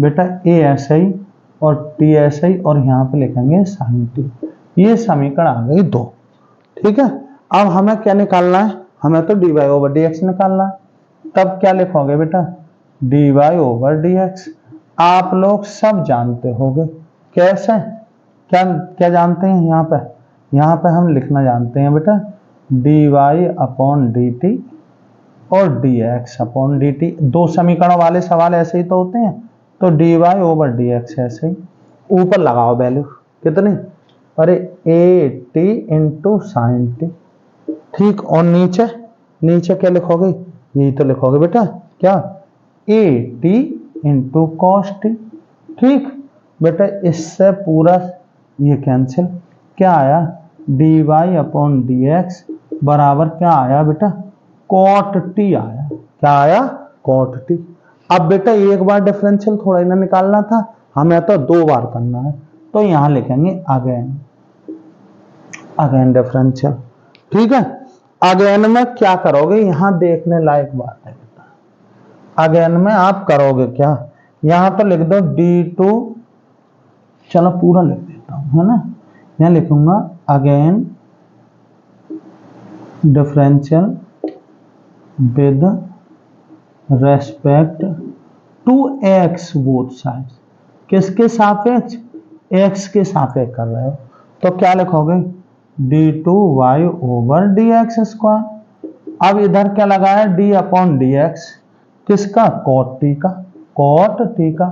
बेटा, a ऐसे ही और t ऐसे ही, और यहाँ पे लिखेंगे साइन टी, ये समीकरण आ गई 2, ठीक है। अब हमें क्या निकालना है, हमें तो dy ओवर dx निकालना है, तब क्या लिखोगे बेटा, dy ओवर dx, आप लोग सब जानते होंगे कैसे, क्या क्या जानते हैं, यहाँ पे हम लिखना जानते हैं बेटा, dy अपॉन डी टी और dx अपॉन डी टी, दो समीकरणों वाले सवाल ऐसे ही तो होते हैं, तो dy ओवर dx ऐसे ही, ऊपर लगाओ वैल्यू कितनी, अरे A T into sine T, ठीक, और नीचे नीचे क्या लिखोगे, यही तो लिखोगे बेटा, क्या, A T into cos T, ठीक बेटा, इससे पूरा ये कैंसिल, क्या आया, dy अपॉन dx बराबर क्या आया बेटा, कॉट टी आया, क्या आया, कॉट टी। अब बेटा एक बार डिफरेंशियल थोड़ा ही ना निकालना था, हमें तो 2 बार करना है, तो यहां लिखेंगे अगेन डिफरेंशियल, ठीक है। अगेन में क्या करोगे, यहां देखने लायक बात है बेटा, अगेन में आप करोगे क्या, यहां तो लिख दो d2, चलो पूरा लिख देता हूं, है ना, यहां लिखूंगा again differential with respect to x both side, किसके सापेक्ष, x के सापेक्ष कर रहे हो, तो क्या लिखोगे, d2y ओवर dx स्क्वायर, अब इधर क्या लगाया, d अपॉन dx किसका, कॉट टी का, कॉट टी का।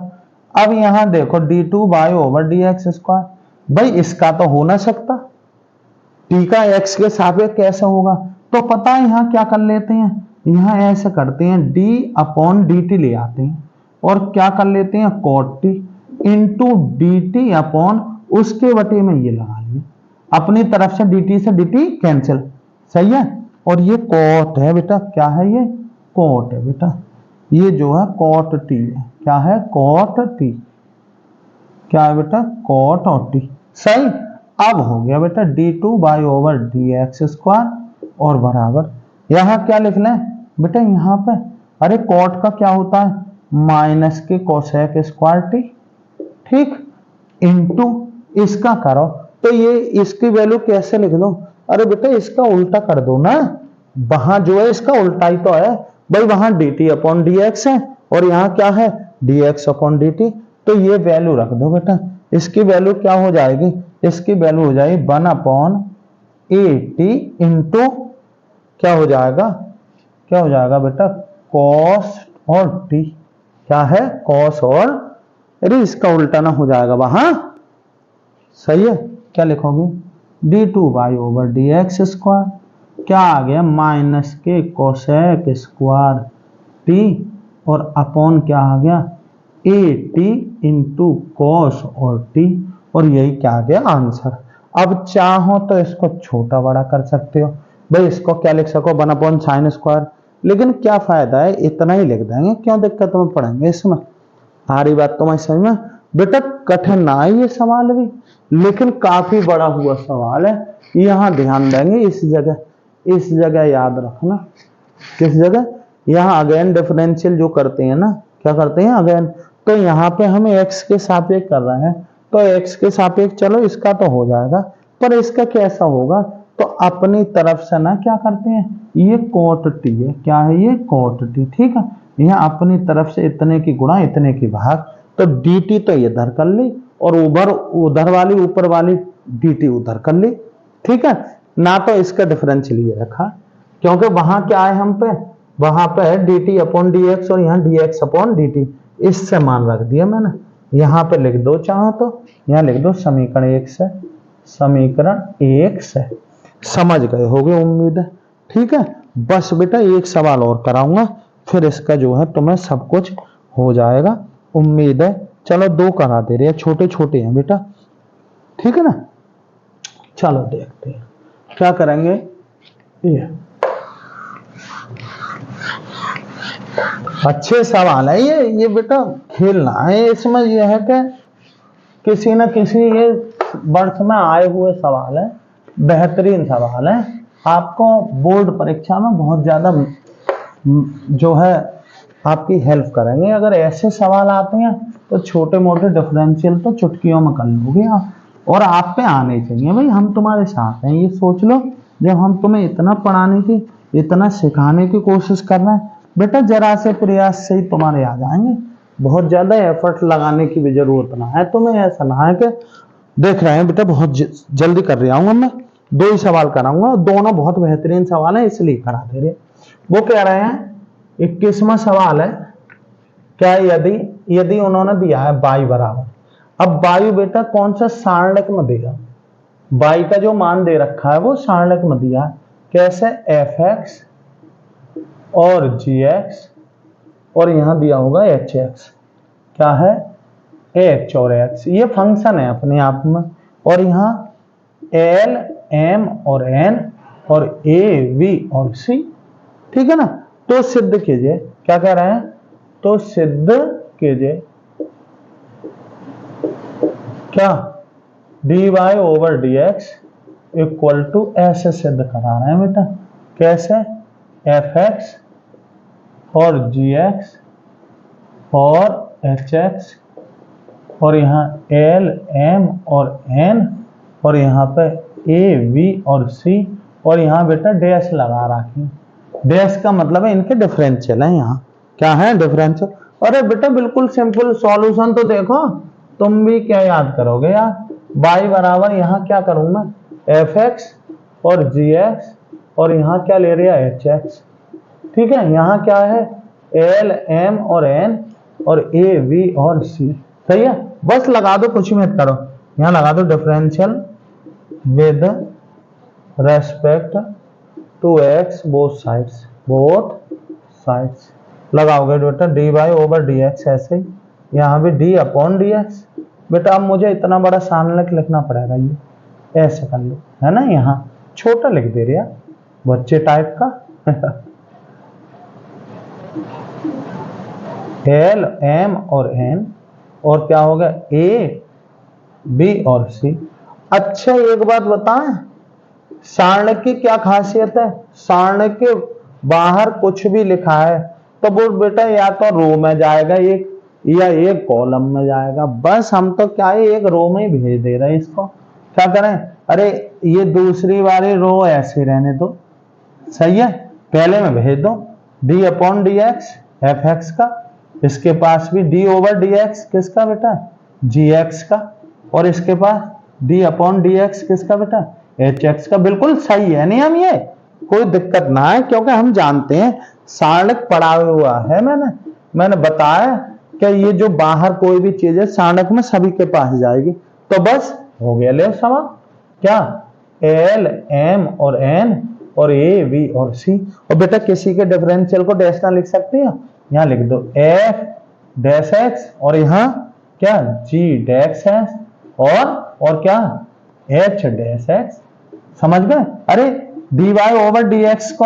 अब यहां देखो d2y ओवर dx स्क्वायर, भाई इसका तो हो ना सकता, t का x के सापेक्ष कैसे होगा, तो पता है यहां क्या कर लेते हैं, यहां ऐसे करते हैं, d अपॉन डी टी ले आते हैं, और क्या कर लेते हैं, cot T into D T upon उसके बटे में ये लगा लिया, अपनी तरफ से dt से dt कैंसिल, सही है, और ये कॉट है बेटा, क्या है ये, कॉट है बेटा, ये जो है कॉट टी है, क्या है, कॉट टी, क्या है बेटा, कॉट और टी, सही। अब हो गया बेटा d2y ओवर dx स्क्वायर और बराबर, यहां क्या लिख लें बेटा, यहां पे अरे कॉट का क्या होता है, माइनस के कोसेक स्क्वायर टी, ठीक, इंटू इसका करो, तो ये इसकी वैल्यू कैसे लिख दो, अरे बेटा इसका उल्टा कर दो ना, वहां जो है इसका उल्टा ही तो है भाई, वहां dt अपॉन dx है और यहाँ क्या है, dx अपॉन dt, तो ये वैल्यू रख दो बेटा, इसकी वैल्यू क्या हो जाएगी, इसकी वैल्यू हो जाएगी 1 अपॉन ए टी इंटू क्या हो जाएगा, क्या हो जाएगा बेटा, कॉस और टी, क्या है, कॉस और, अरे इसका उल्टा ना हो जाएगा वहां, सही है। क्या लिखोगे, d2y/dx², क्या आ गया, माइनस के कोसेक स्क्वायर टी, और अपॉन क्या आ गया, ए टी इंटू कॉस और टी, और यही क्या आ गया आंसर। अब चाहो तो इसको छोटा बड़ा कर सकते हो भाई, इसको क्या लिख सको 1/sin², लेकिन क्या फायदा है, इतना ही लिख देंगे, क्यों दिक्कत में पड़ेंगे इसमें। सारी बात तो मैं समझ में, बेटा कठिन ना है ये सवाल भी, लेकिन काफी बड़ा हुआ सवाल है। यहां ध्यान देंगे, इस जगह याद रखना, किस जगह, यहाँ अगेन डिफरेंशियल जो करते हैं ना, क्या करते हैं अगेन, तो यहाँ पे हम x के सापेक्ष कर रहे हैं, तो x के सापेक्ष चलो इसका तो हो जाएगा, पर इसका कैसा होगा, तो अपनी तरफ से ना क्या करते हैं, ये cot t है, क्या है ये cot t, ठीक है। यहाँ अपनी तरफ से इतने की गुणा इतने की भाग, तो dt तो इधर कर ली, और उधर वाली ऊपर वाली dt उधर कर ली, ठीक है ना। तो इसका डिफरेंशियल ये रखा, क्योंकि वहां क्या है हम पे, वहां पे है dt/dx और यहाँ dx/dt, इससे मान रख दिया मैंने। यहाँ पे लिख दो चाहो तो, यहाँ लिख दो समीकरण 1 से, समीकरण 1 से, समझ गए होगे उम्मीद है, ठीक है। बस बेटा एक सवाल और कराऊंगा, फिर इसका जो है तुम्हें सब कुछ हो जाएगा उम्मीद है। चलो 2 करा दे रहे हैं, छोटे छोटे हैं बेटा, ठीक है ना। चलो देखते हैं क्या करेंगे। ये अच्छे सवाल है, ये बेटा खेलना है इसमें, यह है कि किसी न किसी ये वर्ष में आए हुए सवाल है, बेहतरीन सवाल है, आपको बोर्ड परीक्षा में बहुत ज्यादा जो है आपकी हेल्प करेंगे। अगर ऐसे सवाल आते हैं तो छोटे मोटे डिफरेंशियल तो चुटकियों में कर लोगे आप, और आप पे आने चाहिए भाई, हम तुम्हारे साथ हैं। ये सोच लो, जब हम तुम्हें इतना पढ़ाने की, इतना सिखाने की कोशिश कर रहे हैं बेटा, जरा से प्रयास से ही तुम्हारे आ जाएंगे, बहुत ज्यादा एफर्ट लगाने की भी जरूरत ना है तुम्हें। ऐसा ना है कि देख रहे हैं बेटा बहुत जल्दी कर रहा हूँ मैं, 2 ही सवाल कराऊंगा, दोनों बहुत बेहतरीन सवाल है इसलिए करा दे रहे। वो कह रहे हैं 21वां सवाल है, क्या यदि उन्होंने दिया है y बराबर, अब y बेटा कौन सा सारणिक में दिया, y का जो मान दे रखा है वो सारणिक में दिया है, कैसे, fx और gx, और यहां दिया होगा hx, क्या है h और x, ये फंक्शन है अपने आप में, और यहां l m और n और a v और c, ठीक है ना। तो सिद्ध कीजिए, क्या कह रहे हैं, तो सिद्ध कीजिए क्या, dy/dx इक्वल टू, ऐसे सिद्ध करा रहे हैं बेटा, कैसे, fx और gx और hx, और यहाँ l m और n, और यहाँ पे a v और c, और यहाँ बेटा डैश लगा रखी, डैश का मतलब है इनके डिफरेंशियल है, यहाँ क्या है डिफरेंशियल। अरे बेटा बिल्कुल सिंपल सॉल्यूशन, तो देखो तुम भी क्या याद करोगे यार, y बराबर यहाँ क्या करूं मैं, fx और gx, और यहाँ क्या ले रहा है hx, ठीक है। यहाँ क्या है l m और n और a v और c, सही है। बस लगा दो, कुछ मत करो, यहाँ लगा दो differential with respect to x both sides लगाओगे बेटा, dy/dx, ऐसे ही यहाँ भी d/dx। बेटा अब मुझे इतना बड़ा सारणिक लिखना पड़ेगा, ये ऐसे कर लो, है ना, यहाँ छोटा लिख दे रहा बच्चे टाइप का l m और n, और क्या होगा a b और c। अच्छा एक बात बताएं, सारणिक की क्या खासियत है, सारणिक के बाहर कुछ भी लिखा है तो वो बेटा या तो रो में जाएगा एक, या एक कॉलम में जाएगा, बस हम तो क्या है एक रो में ही भेज दे रहे हैं इसको, क्या करें, अरे ये दूसरी वाली रो ऐसे रहने दो, सही है, पहले में भेज दो d/dx fx का, इसके पास भी d/dx किसका बेटा, gx का, और इसके पास d/dx किसका बेटा, hx का। बिल्कुल सही है नियम, ये कोई दिक्कत ना है, क्योंकि हम जानते हैं सारणिक पढ़ा हुआ है, मैंने बताया क्या ये जो बाहर कोई भी चीज है साणक में सभी के पास जाएगी, तो बस हो गया ले सवाल। क्या एल एम और एन और ए बी और सी। और बेटा किसी के डिफरेंशियल को डैश ना लिख सकते हैं, यहाँ लिख दो एफ डैश एक्स और यहाँ क्या जी डैश एक्स और क्या एच डैश एक्स। समझ गए? अरे D Y over D X को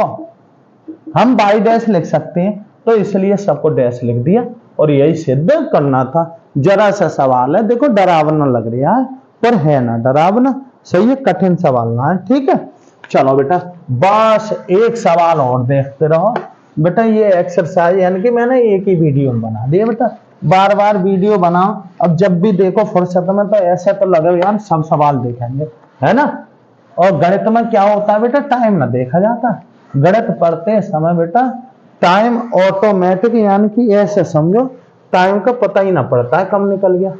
हम बाई डैश लिख सकते हैं, तो इसलिए सबको डैश लिख दिया और यही सिद्ध करना था। जरा सा सवाल है, देखो डरावना लग रहा है पर है ना डरावना, सही है, कठिन सवाल ना है। ठीक है, चलो बेटा बस एक सवाल और देखते रहो बेटा। ये एक्सरसाइज यानी कि मैंने एक ही वीडियो में बना दिया बेटा, बार बार वीडियो बनाओ। अब जब भी देखो फुर्सत में तो ऐसा तो लगे यार सब सवाल देखेंगे, है ना। और गणित में क्या होता है बेटा, टाइम ना देखा जाता। गणित पढ़ते समय बेटा टाइम ऑटोमेटिक यानी कि ऐसे समझो टाइम का पता ही ना पड़ता है कब निकल गया।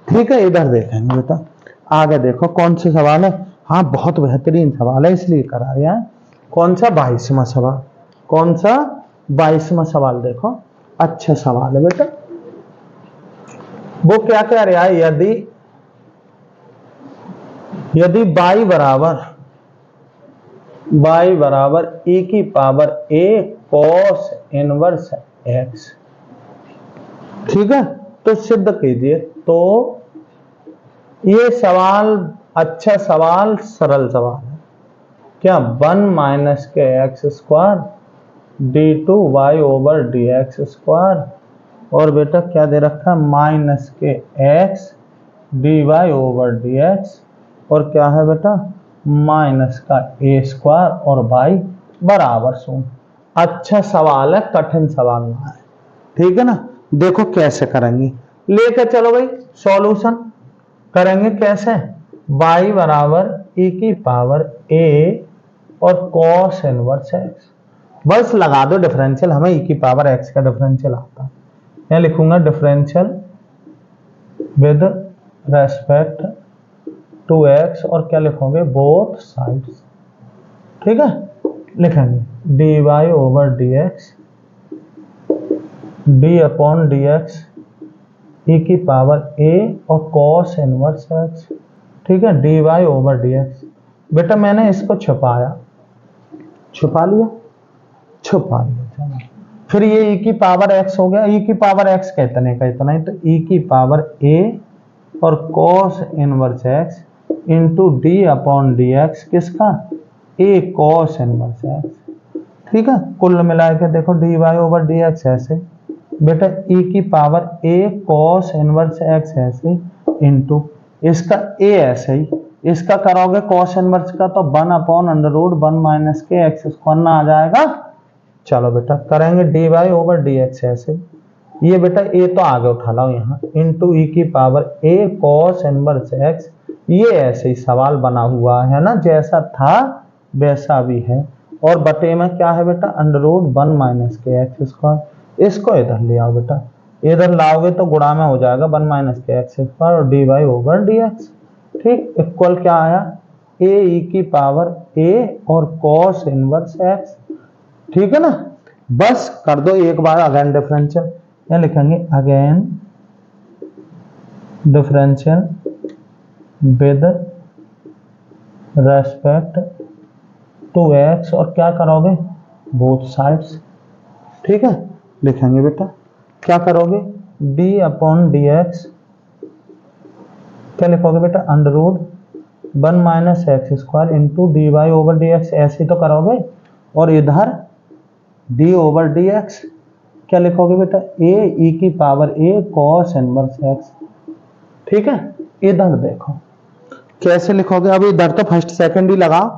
ठीक है, इधर देखेंगे बेटा, आगे देखो कौन से सवाल है। हाँ बहुत बेहतरीन सवाल है इसलिए करा रहा है। कौन सा 22वां सवाल, कौन सा 22वां सवाल देखो, अच्छा सवाल है बेटा। वो क्या कह रहा है, यदि y बराबर e की power a cos inverse x, ठीक है, तो सिद्ध कीजिए। तो ये सवाल अच्छा सवाल, सरल सवाल है। क्या 1 माइनस के x square d2y over D x square और बेटा क्या दे रखा है माइनस के x dy over D x और क्या है बेटा माइनस का ए स्क्वायर और y बराबर 0। अच्छा सवाल है, कठिन सवाल ना है। ठीक है ना, देखो कैसे करेंगे, लेके चलो भाई सॉल्यूशन करेंगे। कैसे, y बराबर e की पावर a और cos इनवर्स x, बस लगा दो डिफरेंशियल, हमें e की पावर x का डिफरेंशियल आता है। यहाँ लिखूंगा differential with respect to x और क्या लिखोगे बोथ साइड्स। ठीक है, लिखेंगे dy over dx d upon dx e की पावर a और cos इनवर्स x। ठीक है, dy ओवर dx। बेटा मैंने इसको छुपा लिया चलो। फिर ये e की पावर x हो गया, e की पावर x का इतने का इतना ही, तो e की पावर a और cos inverse x into D upon d x किसका a cos इनवर्स x। ठीक है, कुल मिला के देखो dy ओवर डी एक्स ऐसे बेटा e की power a cos inverse x ऐसे इंटू इसका a ऐसे ही, इसका करोगे cos इनवर्स का तो 1 अपॉन अंडर रूट 1 माइनस के एक्स स्क्वायर ना आ जाएगा। चलो बेटा करेंगे dy ओवर डी एक्स ऐसे, ये बेटा a तो आगे उठा लो यहाँ इंटू e की power a cos inverse x। ये ऐसे ही सवाल बना हुआ है ना, जैसा था वैसा भी है। और बटे में क्या है बेटा अंडर रूट 1 माइनस के एक्स स्क्वायर। इसको इधर ले आओ बेटा, इधर लाओगे तो गुणा में हो जाएगा 1 माइनस के एक्स स्क्वायर और D Y over D X. ठीक, इक्वल क्या आया a e की पावर a और cos इनवर्स x। ठीक है ना, बस कर दो एक बार अगेन डिफरेंशियल, यहाँ लिखेंगे again differential with respect to x और क्या करोगे बोथ साइड्स। ठीक है, लिखेंगे बेटा क्या करोगे d अपॉन डी एक्स, क्या लिखोगे बेटा under root 1 minus x square into D Y over D x, ऐसे तो करोगे। और इधर d ओवर डी एक्स क्या लिखोगे बेटा a e की power a cos inverse x। ठीक है, इधर देखो कैसे लिखोगे, अब इधर तो फर्स्ट सेकंड ही लगाओ,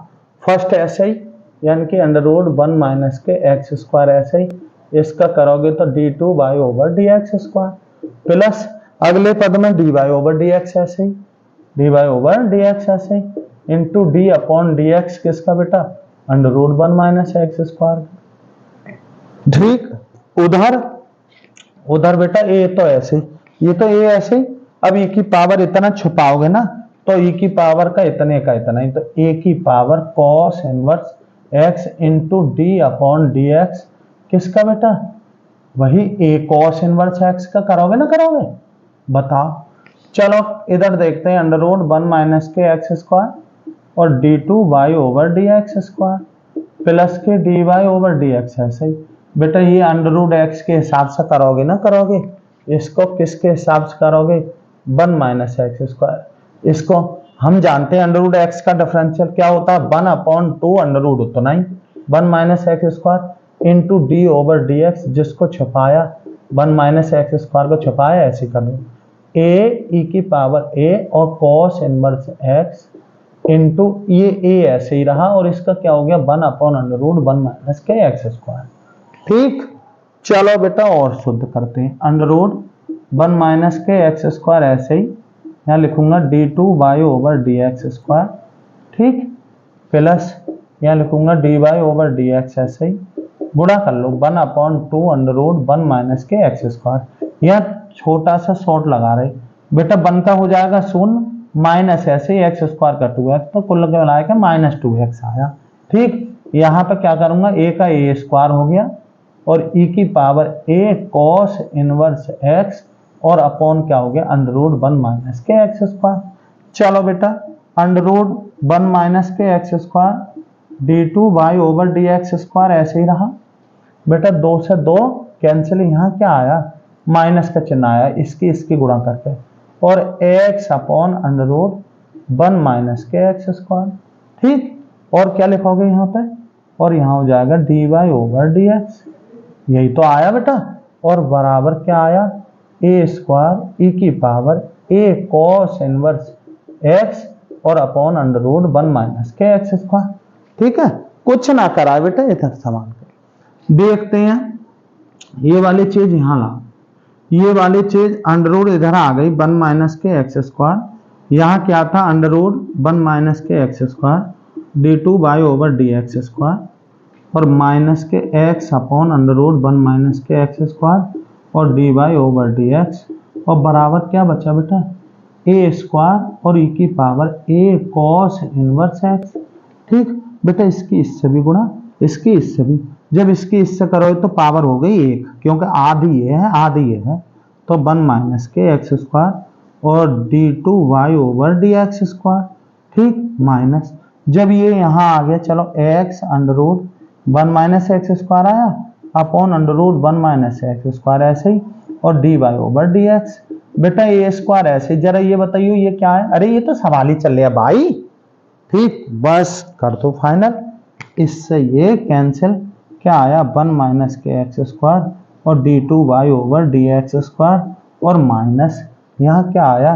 फर्स्ट ऐसे ही यानी कि अंडर रूट 1 माइनस के एक्स स्क्वायर ऐसे ही, इसका करोगे तो d2y over D x square plus अगले पद में dy ओवर डी एक्स ऐसे ही, dy ओवर डी एक्स ऐसे ही into d upon d x किसका बेटा under root 1 minus x square. ठीक, उधर बेटा a तो ऐसे ही, ये तो a ऐसे ही। अब e की पावर इतना छुपाओगे ना तो e की पावर का इतने का इतना ही, तो a की power cos inverse x into D upon d x किसका बेटा वही ए कॉस इनवर्स एक्स का करोगे ना, करोगे, बताओ। चलो इधर देखते हैं, अंडर रूट 1 माइनस के एक्स स्क्वायर और d two Y over D x square plus के D Y over D x. ऐसे ही बेटा ये अंडर रूट एक्स के हिसाब से करोगे ना, करोगे। इसको किसके हिसाब से करोगे, 1 माइनस एक्स स्क्वायर। इसको हम जानते हैं अंडर रूट एक्स का डिफरेंशियल क्या होता है, 1/2 अंडर रूट उतना ही 1 minus x square into D over D x, जिसको छुपाया 1 माइनस एक्स स्क्वायर को छुपाया, ऐसे कर दो ए ई की पावर ए और कॉस इनवर्स एक्स इंटू ये ए ऐसे ही रहा और इसका क्या हो गया 1/√1 माइनस के एक्स स्क्वायर। ठीक, चलो बेटा और शुद्ध करते हैं, अंडर रूट 1 माइनस के एक्स स्क्वायर ऐसे ही यहाँ लिखूंगा D two Y over D x square, ठीक, प्लस यहाँ लिखूंगा D Y over D x, ऐसे ही गुणा कर लो 1/2 माइनस के एक्स स्क्वायर। यहाँ छोटा सा शॉर्ट लगा रहे बेटा, 1 का हो जाएगा 0 माइनस ऐसे ही एक्स स्क्वायर का 2x, तो कुल मिला के -2x आया। ठीक, यहाँ पे क्या करूंगा, a का a स्क्वायर हो गया और e की power a cos inverse x और अपॉन क्या हो गया √1 माइनस के एक्स स्क्वायर। चलो बेटा √1 माइनस के x square D two Y over D x square ऐसे ही रहा बेटा, 2 से 2 कैंसिल, यहाँ क्या आया माइनस का चिन्ह आया, इसकी गुणा करके और x अपॉन √1 माइनस के एक्स स्क्वायर। ठीक, और क्या लिखोगे यहाँ पे, और यहाँ हो जाएगा d Y over D x, यही तो आया बेटा, और बराबर क्या आया ए स्क्वायर ई की पावर ए कॉस इनवर्स एक्स और अपॉन √1 माइनस के एक्स स्क्वायर। ठीक है, कुछ ना करा बेटा, इधर समान कर देखते हैं, ये वाली चीज यहाँ ला, ये वाली चीज अंडर रूट इधर आ गई 1 माइनस के एक्स स्क्वायर, यहाँ क्या था अंडर रूट 1 माइनस के x square D two Y over D x square और माइनस के एक्स अपॉन √1 माइनस के एक्स स्क्वायर और D Y over D x और बराबर क्या बचा बेटा ए स्क्वायर और ई की पावर ए कॉस इनवर्स एक्स। ठीक बेटा, इसकी इससे भी गुणा, इसकी इससे भी, जब इसकी इससे करोगे तो पावर हो गई 1, क्योंकि आधी ये है आधी ये है, तो 1 माइनस के एक्स स्क्वायर और d two Y over D x square. ठीक, माइनस जब ये यहाँ आ गया, चलो एक्स √1 माइनस एक्स स्क्वायर आया अपॉन √1 माइनस एक्स स्क्वायर ऐसे ही और D Y over D x. बेटा ए स्क्वायर ऐसे, जरा ये बताइए ये क्या है, अरे ये तो सवाल ही चल रहा भाई। ठीक, बस कर दो फाइनल, इससे ये कैंसिल, क्या आया 1 माइनस के एक्स स्क्वायर और d two Y over D x square और माइनस यहाँ क्या आया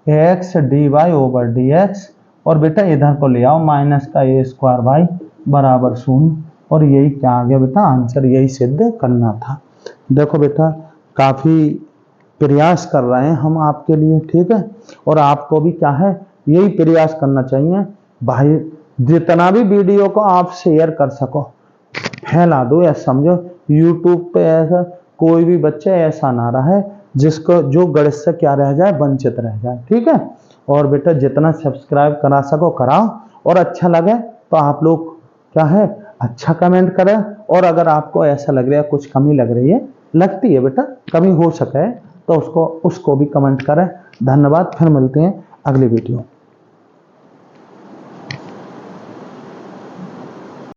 x d Y over D x और बेटा इधर को ले आओ माइनस का ए स्क्वायर वाई बराबर 0 और यही क्या आ गया बेटा आंसर, यही सिद्ध करना था। देखो बेटा काफ़ी प्रयास कर रहे हैं हम आपके लिए, ठीक है, और आपको भी क्या है यही प्रयास करना चाहिए भाई, जितना भी वीडियो को आप शेयर कर सको फैला दो, या समझो YouTube पे ऐसा कोई भी बच्चा ऐसा ना रहे जिसको जो गणित से क्या रह जाए वंचित रह जाए। ठीक है, और बेटा जितना सब्सक्राइब करा सको कराओ, और अच्छा लगे तो आप लोग क्या है अच्छा कमेंट करें, और अगर आपको ऐसा लग रहा है कुछ कमी लग रही है, लगती है बेटा कमी हो सके तो उसको भी कमेंट करें। धन्यवाद, फिर मिलते हैं अगली वीडियो।